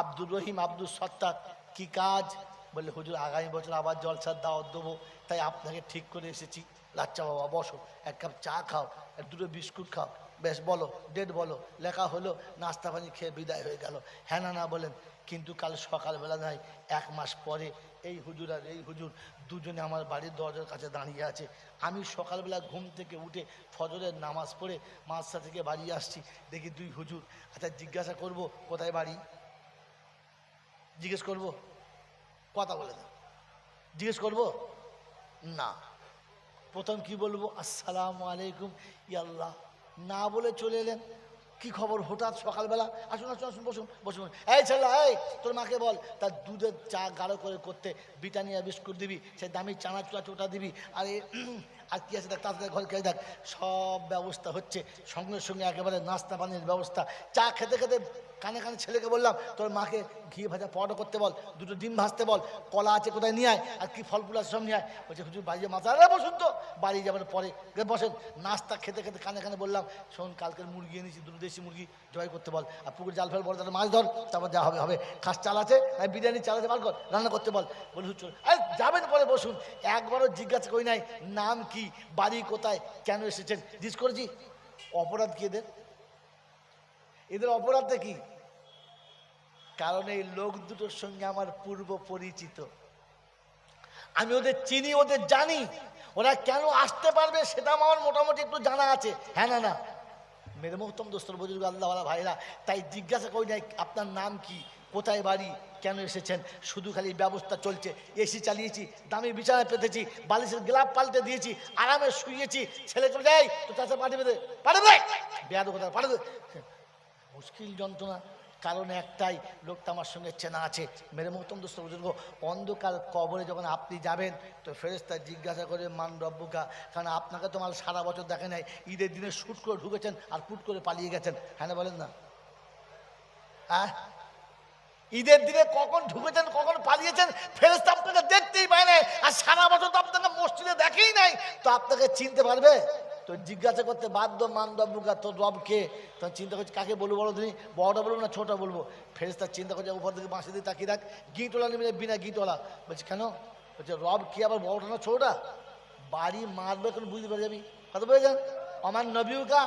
আব্দুর রহিম, আব্দুল সত্তার। কি কাজ? বলে হুজুর আগামী বছর আবার জলসার দাওয়াত দেবো, তাই আপনাকে ঠিক করে এসেছি। আচ্ছা বাবা বসো, এক কাপ চা খাও, দুটো বিস্কুট খাও। বেশ বলো, ডেট বলো। লেখা হলো, নাস্তা পানি খেয়ে বিদায় হয়ে গেল। হ্যাঁ না না বলেন। কিন্তু কাল সকালবেলা নয়, 1 মাস পরে এই হুজুর আর এই হুজুর দুজনে আমার বাড়ির দরজার কাছে দাঁড়িয়ে আছে। আমি সকালবেলা ঘুম থেকে উঠে ফজরের নামাজ পড়ে মাদ্রাসা থেকে বাড়ি আসছি, দেখি 2 হুজুর। আচ্ছা জিজ্ঞাসা করব কোথায় বাড়ি? জিজ্ঞেস করব? কথা বলে না। জিজ্ঞেস করব না। প্রথম কি বলবো? আসসালামু আলাইকুম। ইয়াল্লাহ, না বলে চলে এলেন। কি খবর হঠাৎ সকালবেলা? আসুন আসুন আসুন, বসুন বসুন। এই ছেলে, এই তোর মাকে বল তার দুধের চা গাঢ় করে করতে, ব্রিটানিয়া বিস্কুট দিবি, সে দামি চানাচুরা চোটা দিবি। আর আর কি আছে দেখ, তাড়াতাড়ি ঘর খেয়ে দেখ। সব ব্যবস্থা হচ্ছে, সঙ্গে সঙ্গে একেবারে নাস্তা পানির ব্যবস্থা। চা খেতে খেতে কানে কানে ছেলেকে বললাম, তোর মাকে ঘি ভাজা পরোটা করতে বল, 2টো ডিম ভাজতে বল, কলা আছে কোথায় নিয়ে আয়, আর কি ফল ফুল আছে সব নিয়ে আয়। বলছে হুজুর বাড়ি মাথা, আরে বসুন তো, বাড়ি যাবেন পরে, বসেন। নাস্তা খেতে খেতে কানে কানে বললাম, শোন কালকের মুরগি এনেছি, 2 দেশি মুরগি জবাই করতে বল, আর পুকুর জাল ফেল বল, তাহলে মাছ ধর, তারপর যা হবে হবে। খাস চাল আছে, বিরিয়ানি চাল আছে, বার কর, রান্না করতে বল। বলি হুজুর যাবেন পরে, বসুন। একবারও জিজ্ঞাসা করি নাই নাম কি, বাড়ি কোথায়, কেন এসেছেন। জিজ্ঞেস করেছি। অপরাধ কি এদের? এদের অপরাধটা কি? কারণ এই লোক দুটোর সঙ্গে আমার পূর্ব পরিচিত, আমি ওদের চিনি, ওদের জানি। ওরা কেন আসতে পারবে সেটা আমার মোটামুটি একটু জানা আছে। হ্যাঁ না না মেরে মোহতম দোস্তর বুজুর্গ আল্লাহওয়ালা ভাইরা, তাই জিজ্ঞাসা করি নাই আপনার নাম কি, কোথায় বাড়ি, কেন এসেছেন। শুধু খালি ব্যবস্থা চলছে, এসি চালিয়েছি, দামি বিছানায় পেতেছি, বালিশের গ্লাভ পাল্টে দিয়েছি, আরামে শুয়েছি। ছেলে চলে যাই তো চাষে পাঠিয়ে দে, পাঠিয়ে দে, বেয়াদ কোথায় পাঠিয়ে দে। মুশকিল যন্ত্রণা। কারণ একটাই, লোকটা আমার সঙ্গে চেনা আছে। মেরে মোহতম দোস্ত বুজুর্গ, অন্ধকার কবরে যখন আপনি যাবেন তো ফেরেশতা জিজ্ঞাসা করে মান রব্বুকা, কারণ আপনাকে তো মাল সারা বছর দেখে নাই, ঈদের দিনে শুট করে ঢুকেছেন আর পুট করে পালিয়ে গেছেন। হ্যাঁ না বলেন না? হ্যাঁ, ঈদের দিনে কখন ঢুকেছেন কখন পালিয়েছেন ফেরেশতা আপনাকে দেখতেই পায় না, আর সারা বছর তো আপনাকে মসজিদে দেখেই নাই, তো আপনাকে চিনতে পারবে? তো জিজ্ঞাসা করতে বাধ্য, মান রব্বুকা, তোর রব কে? তখন চিন্তা করছি কাকে বলবো বলো তুমি, বড়টা বলবো না ছোটটা বলবো? ফেরেশতা চিন্তা করছে, উপর থেকে বাঁশি দিয়ে তাকিয়ে রাখ, গিটওয়ালা নিবি বিনা গিটওয়ালা। বলছি কেন? বলছে রব কি আবার বড়টা না ছোটটা? বাড়ি মারবে এখন বুঝতে পারে যাবি, কথা বলেছেন। আমার নবীকা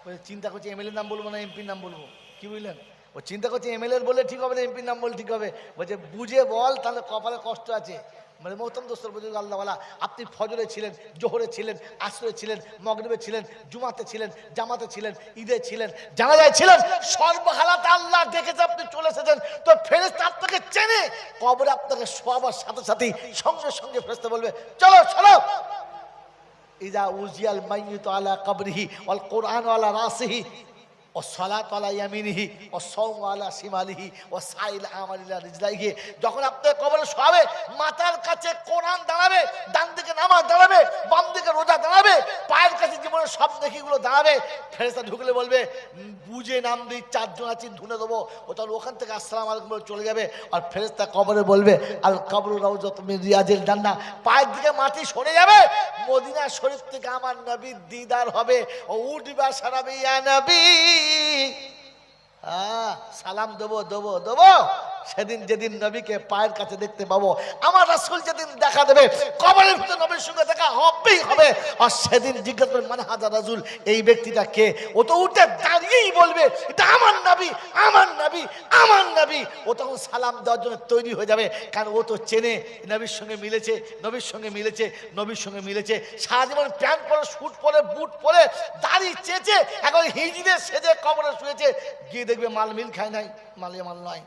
বলছে চিন্তা করছি এমএলএর নাম বলবো না এমপির নাম বলবো, কি বুঝলেন? ও চিন্তা করছে এমএলএর বলে ঠিক হবে না এমপির নাম বলে ঠিক হবে। বলছে বুঝে বল, তাহলে কপালে কষ্ট আছে। মানে মোহতম দোস্তর বুজুর্গ আল্লাহওয়ালা, আপনি ফজরে ছিলেন, জোহরে ছিলেন, আসরে ছিলেন, মগরিবে ছিলেন, জুমাতে ছিলেন, জামাতে ছিলেন, ঈদে ছিলেন, জানাজায় ছিলেন, সর্বহালাতে আল্লাহ দেখেছে আপনি চলে এসেছেন। তো ফেরেশতা আপনাকে চেনে, কবরে আপনাকে শোয়াবার সাথে সাথেই সঙ্গে সঙ্গে ফেরেশতা বলবে চলো চলো। ইজা উজিয়াল মাইয়িতু আলা কবরিহি ওয়াল কুরআনু আলা রাসিহি ওয়াসসালাতু আলা ইয়ামিনিহি ওয়াসসাওমু আলা শিমালিহি ওয়াসাইল আমাল ইলা রিজলাইহি। যখন আপনার কবরে শোয়াবে, মাথার কাছে কোরআন দাঁড়াবে, ডান দিকে নামাজ দাঁড়াবে, বাম দিকে রোজা দাঁড়াবে, পায়ের কাছে জীবনের সব নেকিগুলো দাঁড়াবে। ফেরেশতা ঢুকলে বলবে বুঝে নাম দিই, 4 জন আছি ধুনে দেবো। ও তাহলে ওখান থেকে আসসালামু আলাইকুম বলে চলে যাবে। আর ফেরেশতা কবরে বলবে আল কবরু রাউযাতুম মিন রিয়াজিল জান্নাহ, পায়ের দিকে মাটি সরে যাবে, মদিনা শরীফ থেকে আমার নবীর দিদার হবে। ও উঠবা সারাবে ইয়া নবী, সালাম দেবো দেবো দেবো। সেদিন যেদিন নবীকে পায়ের কাছে দেখতে পাবো, আমার রাসূল যেদিন দেখা দেবে, কবরের ভিতরে নবীর সঙ্গে দেখা হবেই হবে। আর সেদিন জিজ্ঞাসা করবেন মান হাযা রাসূল, এই ব্যক্তিটা কে? ও তো উঠে দাঁড়িয়েই বলবে এটা আমার নবী, আমার নবী, আমার নবী। ও তখন সালাম দেওয়ার জন্য তৈরি হয়ে যাবে, কারণ ও তো চেনে নবীর সঙ্গে মিলেছে, নবীর সঙ্গে মিলেছে, নবীর সঙ্গে মিলেছে। সারা জীবন প্যান্ট পরে, স্যুট পরে, বুট পরে, দাড়ি চেঁচে, এখন হিজড়ে সেজে কবরে শুয়েছে, গিয়ে দেখবে মাল মিল খায় নাই, মালে মাল নয়,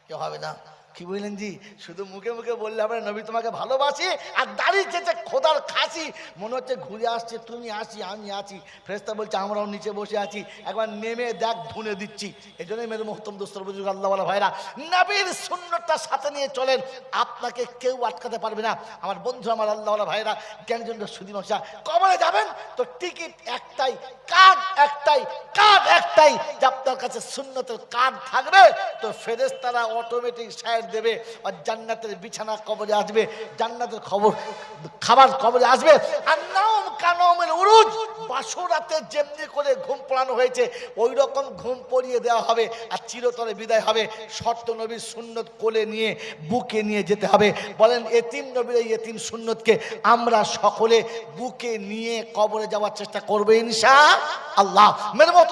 কেউ হবে না। কি বললেন জি? শুধু মুখে মুখে বললে হবে, নবী তোমাকে ভালোবাসি, আর দাঁড়িয়ে চেয়েছে খোদার খাসি, মনে হচ্ছে ঘুরে আসছে, তুমি আসি আমি আছি। ফেরেশতা বলছে আমরাও নিচে বসে আছি, একবার নেমে দেখ ধুনে দিচ্ছি। এই জন্যই মেরে মোহতম দোস্তর বুজুর্গ আল্লাহওয়ালা ভাইরা, নবীর সুন্নতটা সাথে নিয়ে চলেন, আপনাকে কেউ আটকাতে পারবে না। আমার বন্ধু, আমার আল্লাহওয়ালা ভাইরা, জ্ঞানজন সুদী মশা, কবরে যাবেন তো টিকিট একটাই, কার্ড একটাই, কার্ড একটাই, যে আপনার কাছে সুন্নতের কার্ড থাকবে তো ফেরেশতারা অটোমেটিক সাইড দেবে আর জান্নাতের বিছানা কবরে আসবে, জান্নাতের খাবার কবরে আসবে। আর নাম কানমের উরুজ, বাসরাতে যেমনি করে ঘুম পড়ানো হয়েছে ওই রকম ঘুম পড়িয়ে দেওয়া হবে আর চিরতরে বিদায় হবে। শর্ত নবীর সুন্নত কোলে নিয়ে বুকে নিয়ে যেতে হবে। বলেন এতিম নবীর এই এতিম সুন্নতকে আমরা সকলে বুকে নিয়ে কবরে যাওয়ার চেষ্টা করবো ইনশাআল্লাহ। মেরে মত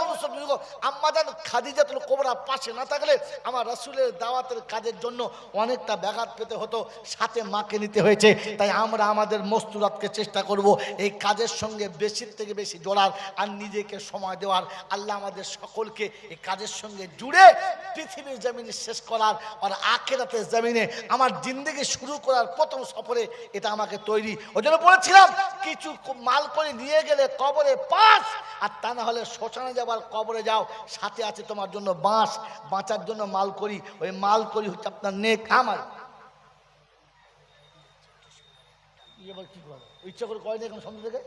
আম্মাজান খাদিজাতুল কুবরা পাশে না থাকলে আমার রাসূলের দাওয়াতের কাজের জন্য অনেকটা ব্যাঘাত পেতে হতো, সাথে মাকে নিতে হয়েছে। তাই আমরা আমাদের মস্তুরাতকে চেষ্টা করব এই কাজের সঙ্গে বেশির থেকে বেশি জোড়ার আর নিজেকে সময় দেওয়ার। আল্লাহ আমাদের সকলকে এই কাজের সঙ্গে জুড়ে পৃথিবীর জমিনে শেষ করার আর আখিরাতের জমিনে আমার জিন্দেগি শুরু করার প্রথম সফরে এটা আমাকে তৈরি। ওই জন্য বলেছিলাম কিছু মাল করে নিয়ে গেলে কবরে পাস, আর তা না হলে শ্মশানে যাবার কবরে যাও, সাথে আছে তোমার জন্য বাঁশ, বাঁচার জন্য মাল করি। ওই মাল করি হচ্ছে আপনার নেক আমার। কি করে ইচ্ছা করে কয় না এখন সন্ধ্যা থেকে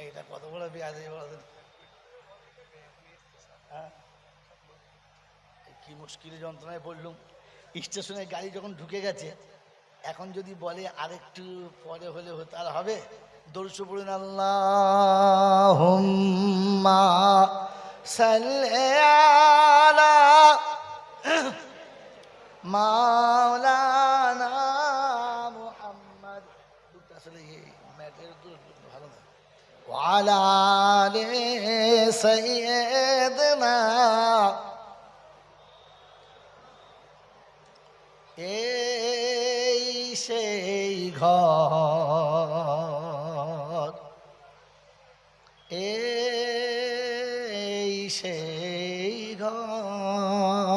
এইটা কত বড় বিয়াদ। কি মুশকিল যন্ত্রণায় পড়লুম। স্টেশনে গাড়ি যখন ঢুকে গেছে, এখন যদি বলে আরেকটু পরে হলে হতে আর হবে। দরুদ পড়ুন আল্লাহুম্মা সাল্লি আলা মাওলানা মুহাম্মদ। আসলে এই ম্যাটের তো ভালো না। ওয়া আলা আলি সাইয়্যিদিনা। এই সেই ঘর, এই সেই ঘর,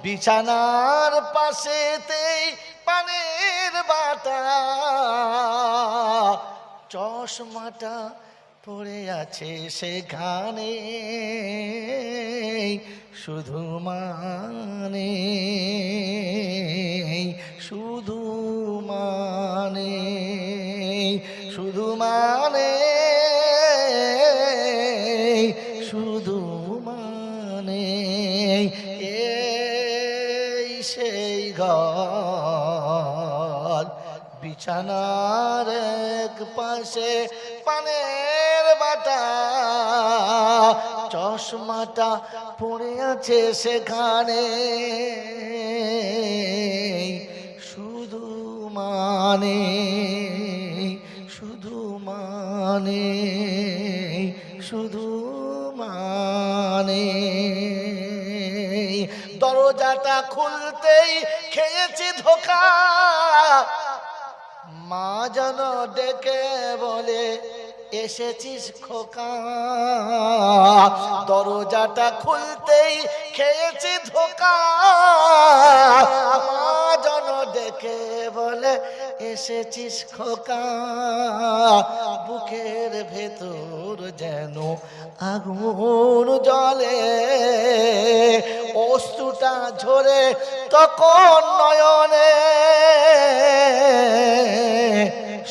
বিছানার পাশেতেই পানের বাটা, চশমাটা পড়ে আছে সেখানে, শুধু মানে, শুধু মানে, শুধু মানে, শুধু মানে, এই সেই ঘর, বিছানার এক পাশে পানের বাটা, চশমাটা পড়ে আছে সেখানে, শুধু মানে, শুধু মানে, শুধু মানে। দরজাটা খুলতেই খেয়েছি ধোকা, মা যেন ডেকে বলে এসেছিস খোকা। দরজাটা খুলতেই খেয়েছি ধোকা, মা যেন ডেকে বলে এসেছিস খোকা। বুকের ভেতর যেন আগুন জ্বলে, অশ্রুটা ঝরে তখন নয়নে,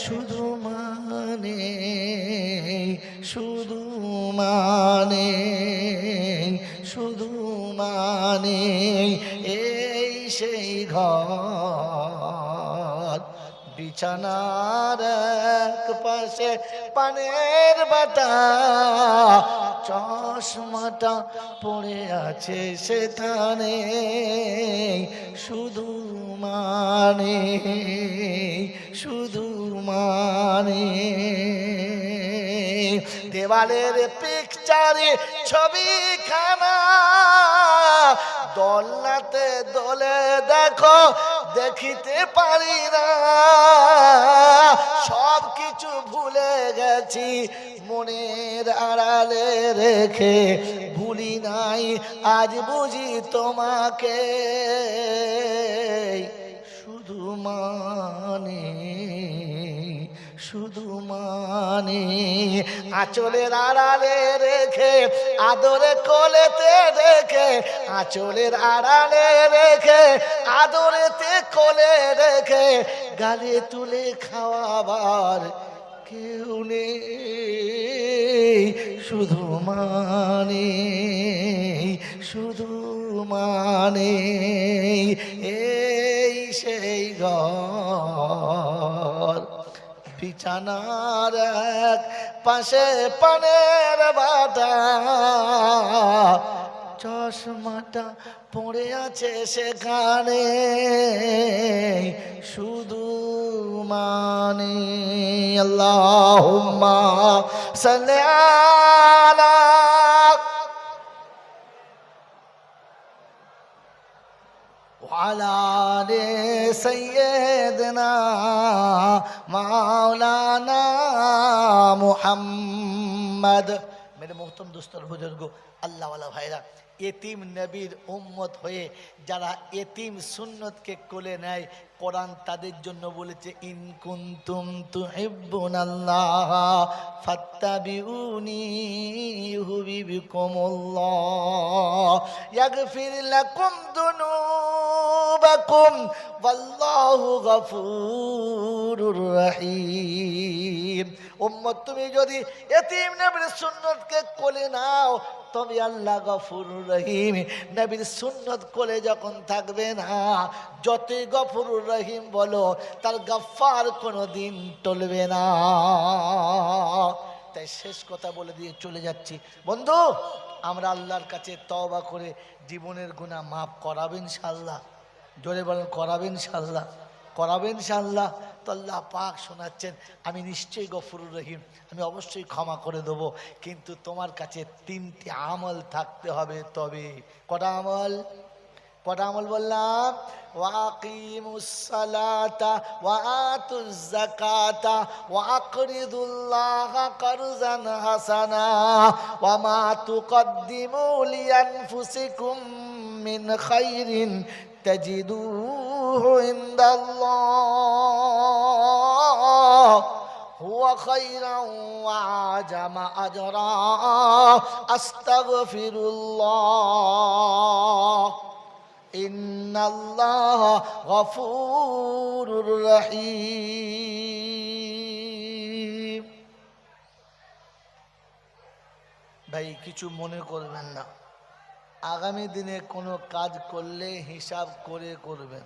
শুধু মানে, শুধু মানে, শুধু মানে, এই সেই ঘর, বিছানার এক পাশে পানের বাটা, চশমাটা পড়ে আছে সেখানে, শুধু মানে, শুধু মানে। দেওয়ালের পিকচারে ছবিখানা দোলনাতে দোলে দেখো দেখিতে পারি না, সব কিছু ভুলে গেছি মনের আড়ালে রেখে, ভুলি নাই আজ বুঝি তোমাকে, শুধু মানে, শুধু মানে। আঁচলের আড়ালে রেখে আদরে কোলেতে রেখে, আঁচলের আড়ালে রেখে আদরেতে কোলে রেখে, গালে তুলে খাওয়াবার কেউ নেই, শুধু মানে, শুধু মানে এই সেই ঘর। বিছানার এক পাশে পানের বাটা, চশমাটা পড়ে আছে সেখানে, শুধু মানে। আল্লাহুম্মা সাল্লি আলা ওয়ালা আলি সাইয়্যিদিনা মাওলানা মুহাম্মদ। মেরে মোহতরম দোস্তর বুজুর্গ, আল্লাহওয়ালা ভাইরা, এতিম নবীর উম্মত হয়ে যারা এতিম সুন্নতকে কোলে নেয়, কোরআন তাদের জন্য বলেছে, ইন কুনতুম তুহিব্বুনাল্লাহ ফাত্তাবিউনি ইউহিব্বুকুমুল্লাহ ইয়াগফির লাকুম যুনুবাকুম ওয়াল্লাহু গফুরুর রহিম। উম্মত, তুমি যদি এতিম নবীর সুন্নতকে কোলে নাও, তবে আল্লাহ গফুরুর রহিম। নবীর সুন্নত কোলে যখন থাকবে না, যতই গফুরুর রহিম বলো, তার গফফার কোনোদিন টলবে না। তাই শেষ কথা বলে দিয়ে চলে যাচ্ছি। বন্ধু, আমরা আল্লাহর কাছে তওবা করে জীবনের গুনাহ মাফ করাবেন ইনশাআল্লাহ। জোরে বলেন, করাবেন ইনশাআল্লাহ, করাবেন ইনশাআল্লাহ। তো আল্লাহ পাক শোনাচ্ছেন, আমি নিশ্চয়ই গফুরুর রহিম, আমি অবশ্যই ক্ষমা করে দেবো, কিন্তু তোমার কাছে 3টি আমল থাকতে হবে। তবে কটা আমল? কটা আমল বললাম? ওয়াকিমুস সালাতা ওয়া আতুজ যাকাতা ওয়া আকরিদুল্লাহা কারজান হাসানা ওয়া মা তুকদ্দিমু লিআনফুসিকুম মিন খাইরিন তাজিদুহু ইনদাল্লাহ হুয়া খাইরান ওয়া আজামা আজরা আস্তাগফিরুল্লাহ ইন্নাল্লাহ গফুরুর রহিম। ভাই, কিছু মনে করবেন না, আগামী দিনে কোনো কাজ করলে হিসাব করে করবেন।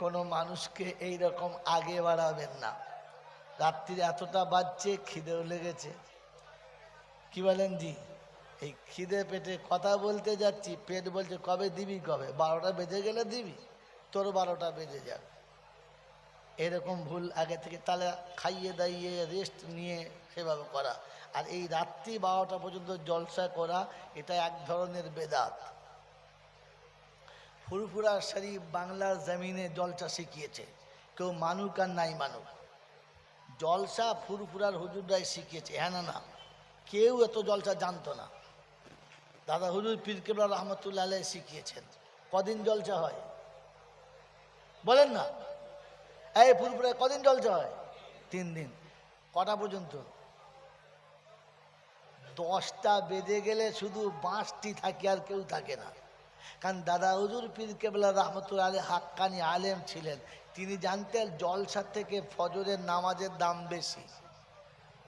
কোনো মানুষকে এই রকম আগে বাড়াবেন না। রাত্রিরে এতটা বাজছে, খিদেও লেগেছে, কি বলেন জি? এই খিদে পেটে কথা বলতে যাচ্ছি, পেট বলছে কবে দিবি, কবে 12টা বেজে গেলে দিবি, তোর 12টা বেজে যাক। এরকম ভুল আগে থেকে, তাহলে খাইয়ে দাইয়ে রেস্ট নিয়ে সেভাবে করা। আর এই রাত্রি 12টা পর্যন্ত জলসা করা, এটা এক ধরনের বেদাত। ফুরফুরা শরীফ বাংলার জমিনে জলসা শিখিয়েছে, কেউ মানুক আর নাই মানুক। জলসা ফুরফুরার হুজুররাই শিখিয়েছে, হ্যাঁ না? কেউ এত জলসা জানতো না। দাদা হুজুর পীর কেবলা রহমতুল্লাহ আলাইহি শিখিয়েছেন। কদিন জলসা হয় বলেন না? এই ফুরফুরায় কদিন জলসা হয়? 3 দিন। কটা পর্যন্ত? 10টা বেজে গেলে শুধু বাঁশটি থাকে, আর কেউ থাকে না। কারণ দাদা হুজুর পীর কেবলা রহমতুল্লাহ আলাইহি হাক্কানি আলেম ছিলেন। তিনি জানতেন জলসা থেকে ফজরের নামাজের দাম বেশি।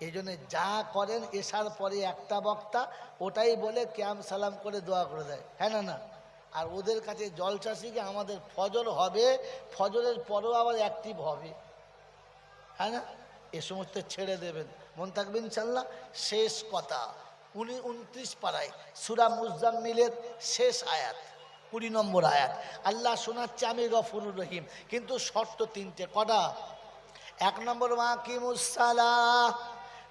এই জন্য যা করেন এশার পরে একটা বক্তা ওটাই বলে কিয়াম সালাম করে দোয়া করে দেয়, হ্যাঁ না? আর ওদের কাছে জলসা শিখে আমাদের ফজর হবে, ফজরের পরেও আবার অ্যাক্টিভ হবে, হ্যাঁ না? এ সমস্ত ছেড়ে দেবেন, মন থাকবে ইনশাল্লাহ। শেষ কথা, 29 পারায় সূরা মুজাম্মিলের শেষ আয়াত, 20 নম্বর আয়াত, আল্লাহ শোনাচ্ছে আমি গফুরুর রহিম, কিন্তু শর্ত 3টে। কটা? 1 নম্বর, ওয়াকিমুস সালাহ,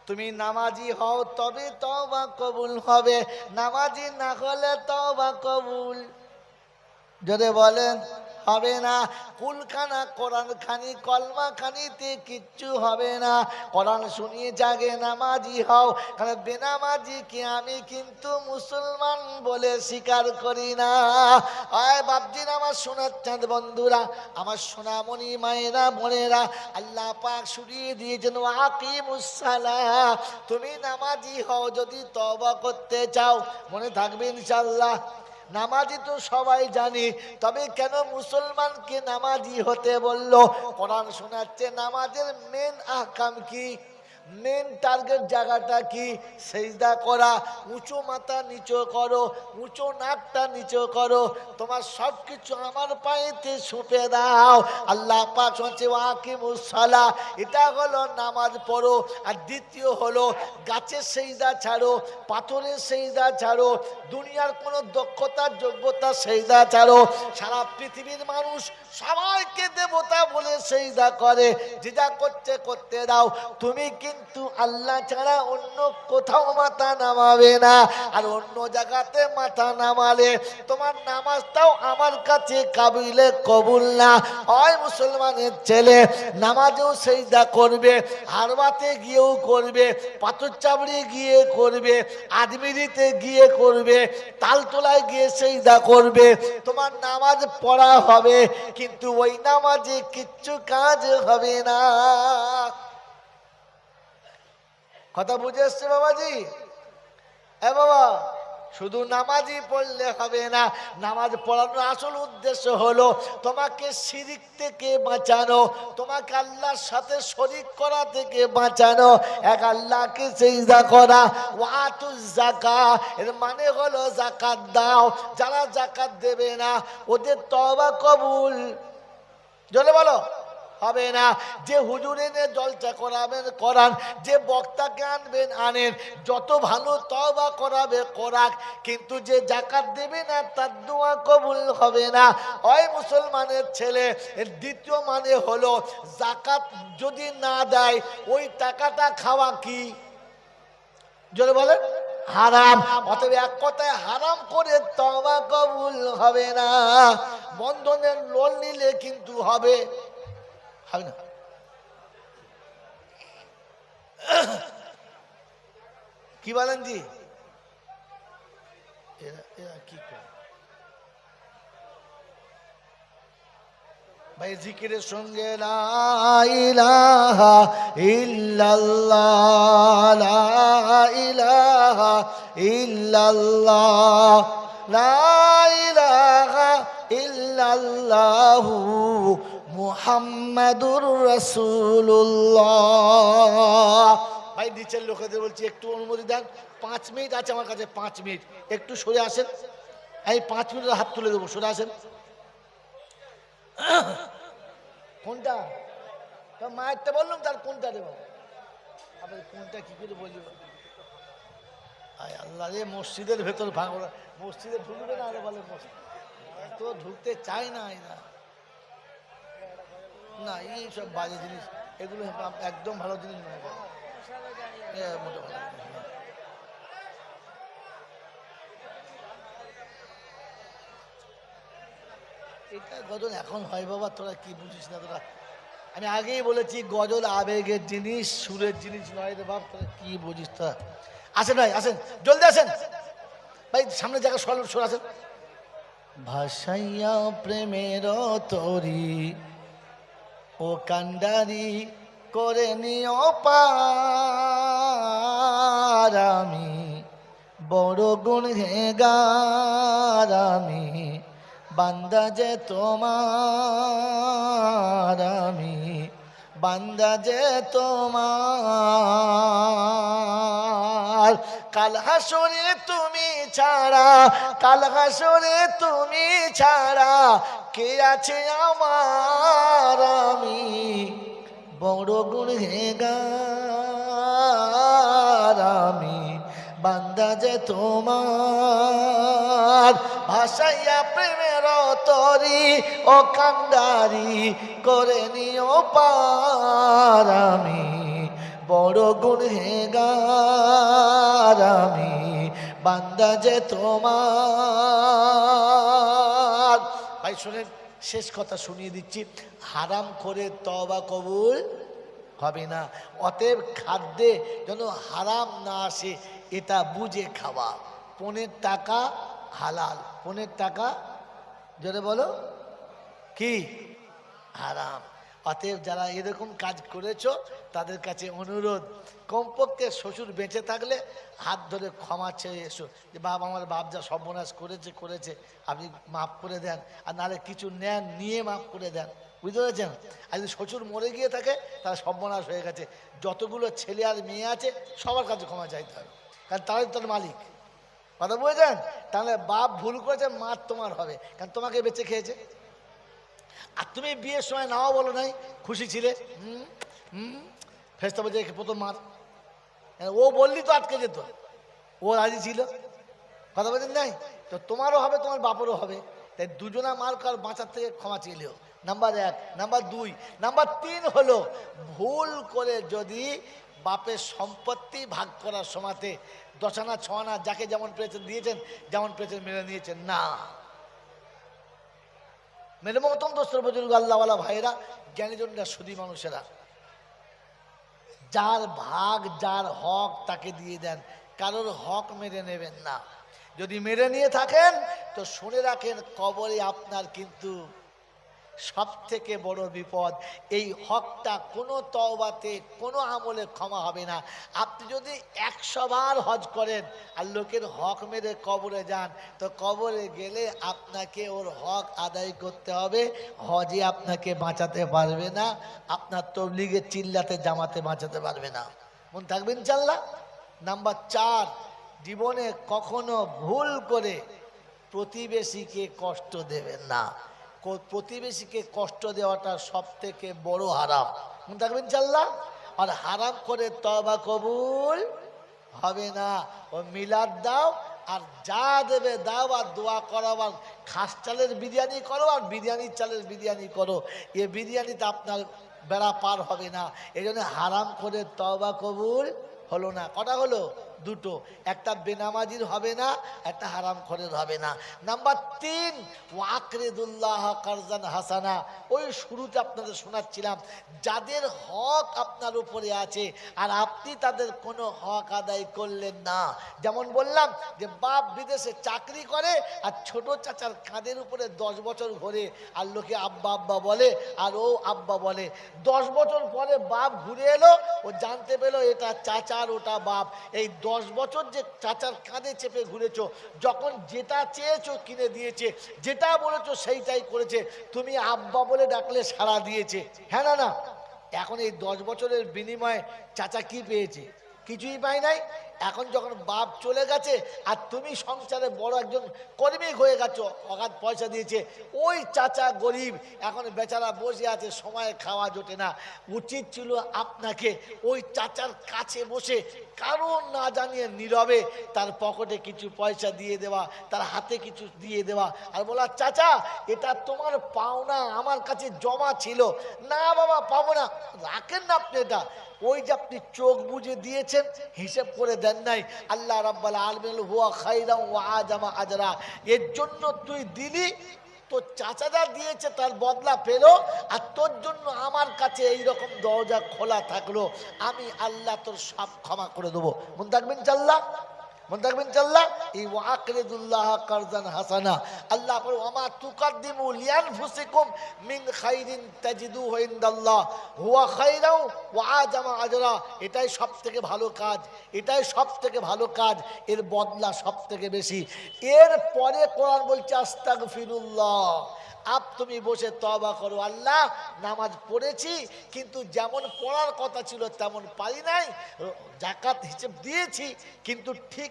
তুমি নামাজি হও তবে তওবা কবুল হবে, নামাজি না হলে তওবা কবুল যদি বলেন হবে না। কুলখানা কোরআন খানি কলমা খানিতে কিচ্ছু হবে না। কোরআন শুনিয়ে জাগে নামাজি হও, কারণ বেনামাজি কি আমি কিন্তু মুসলমান বলে স্বীকার করি না। আয় বাপজির, আমার সোনার চাঁদ বন্ধুরা, আমার সোনামণি মায়েরা বোনেরা, আল্লাহ পাক শুনিয়ে দিয়েছেন ওয়াকিমুস সালাহ, তুমি নামাজি হও যদি তওবা করতে চাও, মনে থাকবে ইনশাআল্লাহ। নামাজি তো সবাই জানি, তবে কেন মুসলমানকে নামাজি হতে বলল? কোরআন শোনাচ্ছে নামাজের মেন আহকাম কি, মেন টার্গেট জায়গাটা কি? সেজদা করা, উঁচু মাথা নিচু করো, উঁচু নাকটা নিচু করো, তোমার সব কিছু আমার পায়েতে ছুপে দাও। আল্লাহ পাক হচ্ছে ওয়াকিমুস সালাহ, এটা হলো নামাজ পড়ো। আর দ্বিতীয় হলো গাছের সেজদা ছাড়ো, পাথরের সেজদা ছাড়ো, দুনিয়ার কোনো দক্ষতার যোগ্যতা সেজদা ছাড়ো। সারা পৃথিবীর মানুষ সবাইকে দেবতা বলে সেজদা করে, যেটা করতে করতে দাও। তুমি কিন্তু আল্লাহ ছাড়া অন্য কোথাও মাথা নামাবে না। আর অন্য জায়গাতে মাথা নামালে তোমার নামাজটাও আমার কাছে কাবিলে কবুল না হয়। মুসলমানের ছেলে নামাজেও সেজদা করবে, হারবাতে গিয়েও করবে, পাথর চাবড়ি গিয়ে করবে, আদমিরিতে গিয়ে করবে, তালতলায় গিয়ে সেজদা করবে, তোমার নামাজ পড়া হবে, কিন্তু ওই নামাজে কিচ্ছু কাজ হবে না। কথা বুঝে এসছে বাবাজি? এ বাবা, শুধু নামাজই পড়লে হবে না। নামাজ পড়ানোর আসল উদ্দেশ্য হলো তোমাকে শিরিক থেকে বাঁচানো, তোমাকে আল্লাহর সাথে শরিক করা থেকে বাঁচানো, এক আল্লাহকে সিজদা করা। ওয়াতুজ যাকাত, এর মানে হলো যাকাত দাও। যারা যাকাত দেবে না ওদের তওবা কবুল, জোরে বলো, হবে না। যে হুজুর এনে জলসা করাবেন করান, যে বক্তাকে আনবেন আনেন, যত ভালো তওবা করাবে করাক, কিন্তু যে যাকাত দেবে না তার দোয়া কবুল হবে না। ওই মুসলমানের ছেলে, এর দ্বিতীয় মানে হলো যাকাত যদি না দেয় ওই টাকাটা খাওয়া কি, জোরে বলেন, হারাম। অতএব এক কথায় হারাম করে তওবা কবুল হবে না। বন্ধনের লোন নিলে কিন্তু হবে, হবে না। কি বলেন জি? এরা কি করে ভাই? জিকিরের সঙ্গে লা ইলাহা ইল্লাল্লাহ, লা ইলাহা ইল্লাল্লাহ, লা ইলাহা ইল্লাল্লাহু মুহাম্মাদুর রাসূলুল্লাহ। ভাই নিচের লোকেদের বলছি একটু অনুমতি দেন, 5 মিনিট আছে আমার কাছে, 5 মিনিট একটু সরে আসেন। এই 5 মিনিটের হাত তুলে দেবো, সরে আসেন। কোনটা মায়েরটা বললাম, তার কোনটা দেবো? আবার কোনটা কি করে বলবো? আয় আল্লাহ রে, মসজিদের ভেতর ভাঙা, মসজিদে ঢুকবে না, আরে বলে মসজিদ তো ঢুকতে চায় না। না না, এই সব বাজে জিনিস, এগুলো একদম ভালো জিনিস নয়, মোটে ভালো জিনিস নয়। এটা গজল এখন হয় বাবা, তোরা কি বুঝিস না তোরা। আমি আগেই বলেছি গজল আবেগের জিনিস, সুরের জিনিস নয় রে বাপ, তোরা কি বুঝিস তোরা। আসেন ভাই, আসেন, জলদি আসেন ভাই, সামনে জায়গা সরে আসেন। ভাসাইয়া প্রেমের তরি ও কান্ডারি করে নিও পার, আমি বড় গুনহেগার, আমি বান্দা যে তোমার, আমি বান্দা যে তোমার। কাল হাসরে তুমি ছাড়া, কাল হাসরে তুমি ছাড়া কে আছে আমার, আমি বড় গুনহেগার, আমি বান্দা যে তোমার। ভাসাইয়া প্রেমের তরি ও কান্ডারি করে নিও পার, আমি বড় গুনহেগার, আমি বান্দা যে তোমার। ভাই শোনেন, শেষ কথা শুনিয়ে দিচ্ছি, হারাম করে তওবা কবুল হবে না। অতএব খাদ্যে যেন হারাম না আসে, এটা বুঝে খাওয়া। পনের টাকা হালাল, পনের টাকা জোরে বলো কি হারাম। অতএব যারা এরকম কাজ করেছো তাদের কাছে অনুরোধ, কমপক্ষে শ্বশুর বেঁচে থাকলে হাত ধরে ক্ষমা চেয়ে এসো যে বাবা আমার বাপ যা সর্বনাশ করেছে আপনি মাফ করে দেন, আর নাহলে কিছু নেন নিয়ে মাফ করে দেন, বুঝতে পেরেছেন? আর যদি শ্বশুর মরে গিয়ে থাকে তারা সর্বনাশ হয়ে গেছে, যতগুলো ছেলে আর মেয়ে আছে সবার কাছে ক্ষমা চাইতে হবে, কারণ তারাই তার মালিক, কথা বুঝেছেন? তাহলে বাপ ভুল করেছে মা তোমার হবে, কারণ তোমাকে বেঁচে খেয়েছে। আর তুমি বিয়ের সময় নাও বলো নাই, খুশি ছিলে, ফেরেশতা বলছে প্রথম মার, ও বললি তো আটকে যেত, ও রাজি ছিল, কথা বলছেন নাই? তো তোমারও হবে তোমার বাপেরও হবে, তাই দুজনা মার কার বাঁচার থেকে ক্ষমা চেলেও, নাম্বার 1। নাম্বার 2, নাম্বার 3 হলো ভুল করে যদি বাপের সম্পত্তি ভাগ করার সময়তে 10 আনা 6 আনা যাকে যেমন পেয়েছেন দিয়েছেন, যেমন পেয়েছেন মেনে নিয়েছেন না। মেরে মতন দোস্তর বুজুর্গ আল্লাহওয়ালা ভাইরা, জ্ঞানীজনরা, সুধী মানুষেরা, যার ভাগ যার হক তাকে দিয়ে দেন, কারোর হক মেরে নেবেন না। যদি মেরে নিয়ে থাকেন তো শুনে রাখেন কবরে আপনার কিন্তু সব থেকে বড় বিপদ। এই হকটা কোনো তওবাতে কোনো আমলে ক্ষমা হবে না। আপনি যদি 100 বার হজ করেন আর লোকের হক মেরে কবরে যান, তো কবরে গেলে আপনাকে ওর হক আদায় করতে হবে, হজে আপনাকে বাঁচাতে পারবে না, আপনার তবলিগের চিল্লাতে জামাতে বাঁচাতে পারবে না। মন থাকবেন ইনশাআল্লাহ। নাম্বার 4, জীবনে কখনো ভুল করে প্রতিবেশীকে কষ্ট দেবেন না। প্রতিবেশীকে কষ্ট দেওয়াটা সব থেকে বড় হারাম, মনে থাকবেন ইনশাআল্লাহ। আর হারাম করে তওবা কবুল হবে না। ও মিলাদ দাও আর যা দেবে দাও, আর দোয়া করো, আর খাস চালের বিরিয়ানি করো আর বিরিয়ানির চালের বিরিয়ানি করো, এ বিরিয়ানিতে আপনার বেড়া পার হবে না। এই জন্য হারাম করে তওবা কবুল হলো না। কটা হলো? 2টো, একটা বেনামাজির হবে না, একটা হারাম খোরের হবে না। নাম্বার 3, ওয়াকরিদুল্লাহ কারজান হাসানা। ওই শুরুতে আপনাদের শোনাচ্ছিলাম, যাদের হক আপনার উপরে আছে আর আপনি তাদের কোনো হক আদায় করলেন না। যেমন বললাম যে বাপ বিদেশে চাকরি করে আর ছোট চাচার কাঁধের উপরে 10 বছর ঘোরে, আর লোকে আব্বা আব্বা বলে আর ও আব্বা বলে। 10 বছর পরে বাপ ঘুরে এলো, ও জানতে পেলো এটা চাচার ওটা বাপ। এই 10 বছর যে চাচার কাঁধে চেপে ঘুরেছো, যখন যেটা চেয়েছো কিনে দিয়েছে, যেটা বলেছো সেইটাই করেছে, তুমি আব্বা বলে ডাকলে সাড়া দিয়েছে, হ্যাঁ না? না, এখন এই 10 বছরের বিনিময়ে চাচা কি পেয়েছে? কিছুই পায় নাই। এখন যখন বাপ চলে গেছে আর তুমি সংসারে বড় একজন কর্মী হয়ে গেছো, অগাধ পয়সা দিয়েছে, ওই চাচা গরিব, এখন বেচারা বসে আছে, সময় খাওয়া জোটে না। উচিত ছিল আপনাকে ওই চাচার কাছে বসে কারণ না জানিয়ে নীরবে তার পকেটে কিছু পয়সা দিয়ে দেওয়া, তার হাতে কিছু দিয়ে দেওয়া, আর বলা চাচা এটা তোমার পাওনা, আমার কাছে জমা ছিল। না বাবা পাবো না, রাখেন না আপনি এটা। ওই যে আপনি চোখ বুজে দিয়েছেন, হিসেব করে দেন নাই, আল্লাহ রাব্বুল আলামিন হুয়া খায়রান ওয়া আজামা আজরা, এর জন্য তুই দিলি, তোর চাচাদা দিয়েছে তার বদলা পেলো, আর তোর জন্য আমার কাছে এইরকম দরজা খোলা থাকলো, আমি আল্লাহ তোর সব ক্ষমা করে দেবো। মনে থাকবেন ইনশাআল্লাহ, মনে থাকবেন ইনশাআল্লাহ। এই ওয়াকরিদুল্লাহ কারজান হাসানা, আল্লাহ বলে ওয়ামা তুকাদ্দিমু লিআনফুসিকুম মিন খাইরিন তাজিদুহু ইনদাল্লাহ হুয়া খায়রান ওয়া আজামা আজরা। এটাই সব থেকে ভালো কাজ, এটাই সব থেকে ভালো কাজ, এর বদলা সব থেকে বেশি। এর পরে কোরআন বলছে আস্তাগফিরুল্লাহ, তুমি বসে তওবা করো, আল্লাহ নামাজ পড়েছি কিন্তু যেমন পড়ার কথা ছিল তেমন পারি নাই, যাকাত হিসেব দিয়েছি কিন্তু ঠিক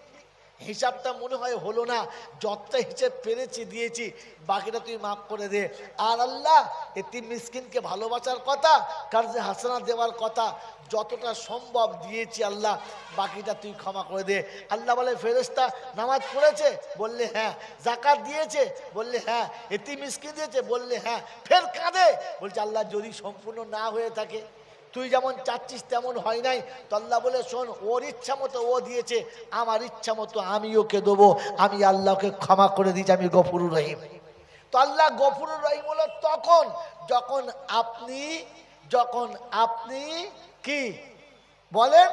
হিসাবটা মনে হয় হলো না, যতটা হিসেব পেরেছি দিয়েছি, বাকিটা তুই মাফ করে দে। আর আল্লাহ এতিম মিসকিনকে ভালোবাসার কথা, কারজে হাসানা দেওয়ার কথা, যতটা সম্ভব দিয়েছি আল্লাহ, বাকিটা তুই ক্ষমা করে দে। আল্লাহ বলে ফেরেশতা নামাজ পড়েছে? বললে হ্যাঁ। যাকাত দিয়েছে? বললে হ্যাঁ। এতিম মিসকিন দিয়েছে? বললে হ্যাঁ। ফের কাঁদে, বলছে আল্লাহ যদি সম্পূর্ণ না হয়ে থাকে, তুই যেমন চাচ্ছিস তেমন হয় নাই, তো আল্লাহ বলে শোন, ওর ইচ্ছা মতো ও দিয়েছে, আমার ইচ্ছা মতো আমি ওকে দেবো, আমি আল্লাহকে ক্ষমা করে দিয়েছি, আমি গফুরুর রহিম। তো আল্লাহ গফুরুর রহিম হলো তখন যখন আপনি কি বলেন,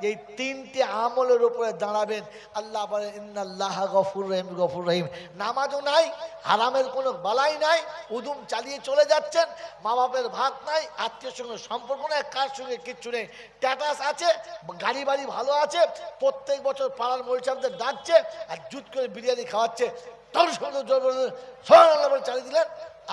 এই তিনটি আমলের উপরে দাঁড়াবেন, আল্লাহ বলেন ইন্নাল্লাহ গফুর রহিম, গফুর রহিম। নামাজও নাই, হারামের কোনো বালাই নাই, উদুম চালিয়ে চলে যাচ্ছেন, মা বাপের ভাত নাই, আত্মীয়ের সঙ্গে সম্পর্ক নেই, কার সঙ্গে কিচ্ছু নেই, স্ট্যাটাস আছে, গাড়ি বাড়ি ভালো আছে, প্রত্যেক বছর পাড়ার মরিচামদের ডাকছে আর জুত করে বিরিয়ানি খাওয়াচ্ছে, তোর সঙ্গে চালিয়ে দিলেন,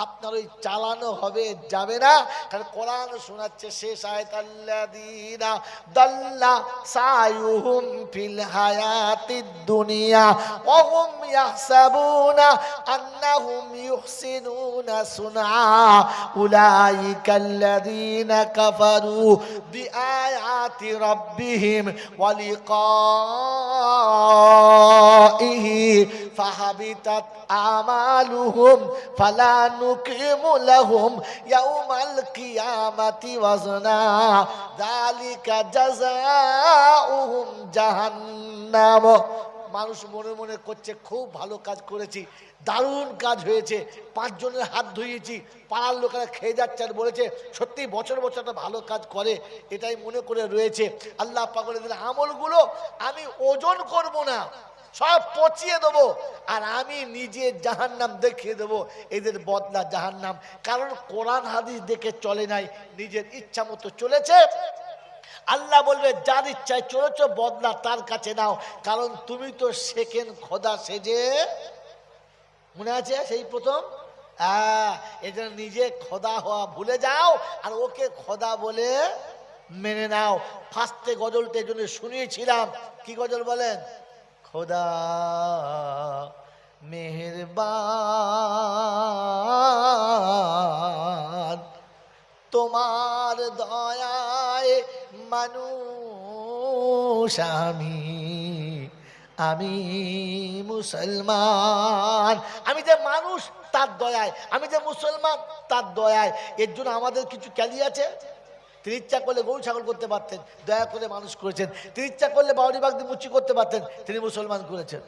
আপনার ওই চালানো হবে, যাবে না। কারণ কোরআন শোনাচ্ছে শেষ আয়াত, আল্লাযীনা দাল্লা সায়ুহুম ফিল হায়াতিদ দুনিয়া ওয়া হুম ইয়াহসাবুনা আন্নাহুম ইউহসিনুনা সুনআ উলাইকাল্লাযীনা কাফারু বিআয়াতি রাব্বিহিম ওয়া লিকাইহি ফাহাবিতাত আমালুহুম ফালা নুকিমু লাহুম ইয়াউমাল কিয়ামাতি ওয়াজনা যালিকা জাযাউহুম জাহান্নাম। মানুষ মনে মনে করছে খুব ভালো কাজ করেছি, দারুণ কাজ হয়েছে, 5 জনের হাত ধুইয়েছি, পাড়ার লোকেরা খেয়ে যাচ্ছে আর বলেছে সত্যি বছর বছর একটা ভালো কাজ করে, এটাই মনে করে রয়েছে। আল্লাহ পাক বলে দিলেন আমলগুলো আমি ওজন করব না, সব পচিয়ে দেবো, আর আমি নিজে জাহান্নাম দেখিয়ে দেবো, এদের বদলা জাহান্নাম। কারণ কোরআন হাদিস দেখে চলে নাই, নিজের ইচ্ছা মতো চলেছে। আল্লাহ বলবে যার ইচ্ছায় চলেছ বদলা তার কাছে নাও, কারণ তুমি তো সেকেন্ড খোদা সেজে, মনে আছে সেই প্রথম, এই জন্য নিজে খোদা হওয়া ভুলে যাও আর ওকে খোদা বলে মেনে নাও। ফার্স্টে গজলটা এই জন্য শুনিয়েছিলাম, কি গজল বলেন? খোদা মেহেরবান তোমার দয়ায় মানুষ আমি মুসলমান। আমি যে মানুষ তার দয়ায়, আমি যে মুসলমান তার দয়ায়। এর জন্য আমাদের কিছু ক্যালি আছে। তিনি ইচ্ছা করলে গরু ছাগল করতে পারতেন, দয়া করে মানুষ করেছেন। তিনি ইচ্ছা করলে বাউরি বাগদি মুচি করতে পারতেন, তিনি মুসলমান করেছেন।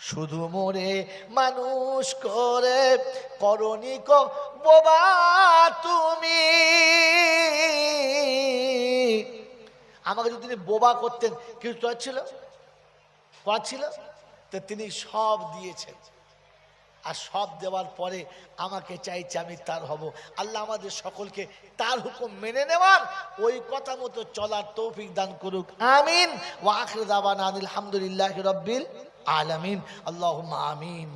শুধু মোরে মানুষ করে করনি কো বাবা তুমি, আমাকে যদি তিনি বোবা করতেন কিছু ছিল ছিল, তো তিনি সব দিয়েছেন, আর সব দেওয়ার পরে আমাকে চাইছে আমি তার হব। আল্লাহ আমাদের সকলকে তার হুকুম মেনে নেওয়ার, ওই কথা মতো চলার তৌফিক দান করুক, আমিন। ওয়া আখিরু দাওয়ানা আলহামদুলিল্লাহি রাব্বিল আলামিন। আল্লাহুম্মা আমিন।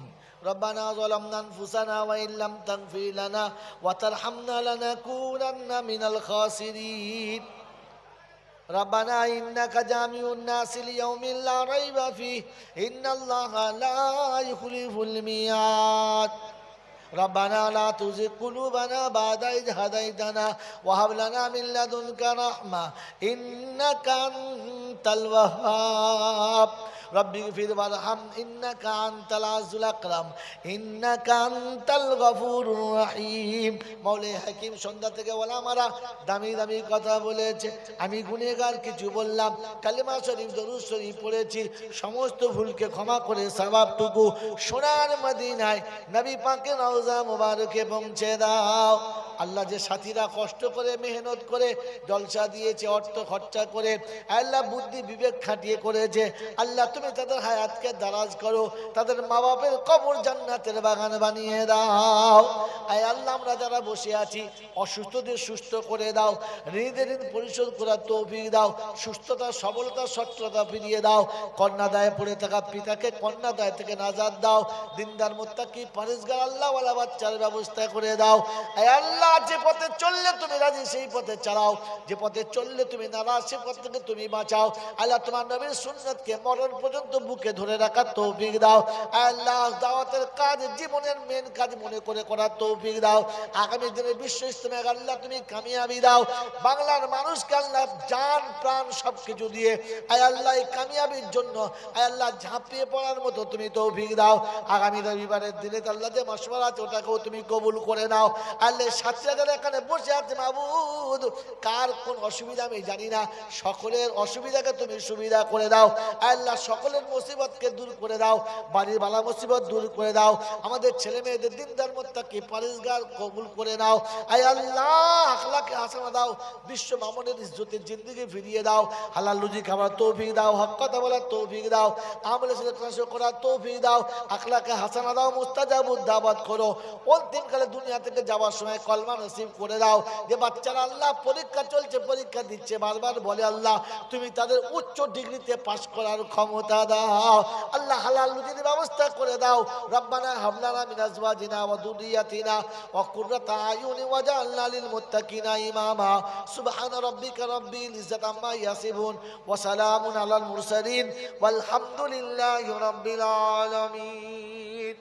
ربنا ظلمنا أنفسنا وإن لم تغفر لنا وترحمنا لنكونن من الخاسرين ربنا إنك جامع الناس ليوم لا ريب فيه إن الله لا يخلف الميعاد ربنا لا تزغ قلوبنا بعد إذ هديتنا وهب لنا من لدنك رحمة إنك أنت الوهاب ربي اغفر وارحم إنك أنت العزيز الأكرم إنك أنت الغفور الرحيم। মওলাই হাকিম সন্ধ্যা থেকে ওলা মারা দামি দামি কথা বলেছে, আমি গুনেহগার কিছু বললাম, কালিমা শরীফ দরুদ শরীফ পড়েছি, সমস্ত ভুলকে ক্ষমা করে সওয়াবটুকু সোনার মদিনায় নবী পাকের রওজা মুবারকে পৌঁছে দাও। আল্লাহ যে সাথীরা কষ্ট করে মেহনত করে জলসা দিয়েছে, অর্থ খরচা করে, আল্লাহ বুদ্ধি বিবেক খাটিয়ে করেছে, আল্লাহ তুমি তাদের হায়াতকে দারাজ করো, তাদের মা বাপের কবর জান্নাতের বাগান বানিয়ে দাও। আয় আল্লাহ আমরা যারা বসে আছি অসুস্থদের সুস্থ করে দাও, ঋণের ঋণ পরিশোধ করার তৌফিক দাও, সুস্থতা সবলতা সচ্ছলতা ফিরিয়ে দাও, কন্যাদায়ে পড়ে থাকা পিতাকে কন্যাদায় থেকে নাজাত দাও, দিনদার মুত্তাকি পরেজগার আল্লাহওয়ালা বাচ্চার ব্যবস্থা করে দাও। আয় আল্লাহ যে পথে চললে তুমি রাজি সেই পথে চালাও, যে পথে চললে তুমি নারাজ সে পথ থেকে তুমি বাঁচাও। আল্লাহ তোমার নবীর সুন্নাতকে মরণ পর্যন্ত বুকে ধরে রাখার তৌফিক দাও। আল্লাহ দাওয়াতের কাজ জীবনের মেন কাজ মনে করে করার তৌফিক দাও। আগামী দিনে বিশ্ব ইসলামে আল্লাহ তুমি কামিয়াবি দাও। বাংলার মানুষকে আল্লাহ জান প্রাণ সবকিছু দিয়ে আয় আল্লাহ এই কামিয়াবির জন্য আয় আল্লাহ ঝাঁপিয়ে পড়ার মতো তুমি তৌফিক দাও। আগামী রবিবারের দিনে আল্লাহ যে মাসওয়ারা আছে ওটাকেও তুমি কবুল করে নাও। আল্লাহ সাথীরা যারা এখানে বসে আছে মাবুদ, কার কোন অসুবিধা আমি জানি না, সকলের অসুবিধাকে তুমি সুবিধা করে দাও। আল্লাহ সকলের মুসিবতকে দূর করে দাও, বাড়ির বালা মুসিবত দূর করে দাও, আমাদের ছেলে মেয়েদের দিনদার মুত্তাকি পরেজগার কবুল করে নাও। আয় আল্লাহ আখলাকে হাসানা দাও, বিশ্ব মামুনের ইজ্জতের জিন্দেগি ফিরিয়ে দাও, হালাল রুজি খাবার তৌফিক দাও, হক কথা বলার তৌফিক দাও, আমলে সালেহ করার তৌফিক দাও, আখলাকে হাসানা দাও, মুস্তাজাবুদ দাওয়াত করো। অন্তিমকালে দুনিয়া থেকে যাওয়ার সময় কলমা নসিব করে দাও। যে বাচ্চারা আল্লাহ পরীক্ষা চলছে, পরীক্ষা দিচ্ছে, বারবার বলে আল্লাহ তুমি তাদের উচ্চ ডিগ্রিতে পাশ করার ক্ষমতা দাও। আল্লাহ হালাল রুজির ব্যবস্থা করে দাও। রব্বানা হাবলানা মিন আজওয়াজিনা ওয়া যুররিয়াতিনা ওয়া কুররাতা আয়ুনি ওয়াজআলনা লিল মুত্তাকিনা ইমামা। সুবহানা রাব্বিকা রাব্বিল ইজ্জাতি আম্মা ইয়াসিফুন ওয়া সালামুন আলাল মুরসালিন ওয়াল হামদুলিল্লাহি রাব্বিল আলামিন।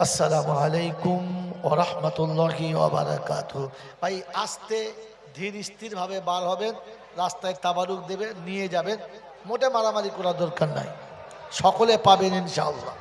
আসসালামু আলাইকুম ওয়া রাহমাতুল্লাহি ওয়া বারাকাতুহু। ভাই আস্তে ধীর স্থিরভাবে বার হবেন, রাস্তায় তাবারুক দেবে, নিয়ে যাবেন, মোটে মারামারি করার দরকার নাই, সকলে পাবেন ইনশাআল্লাহ।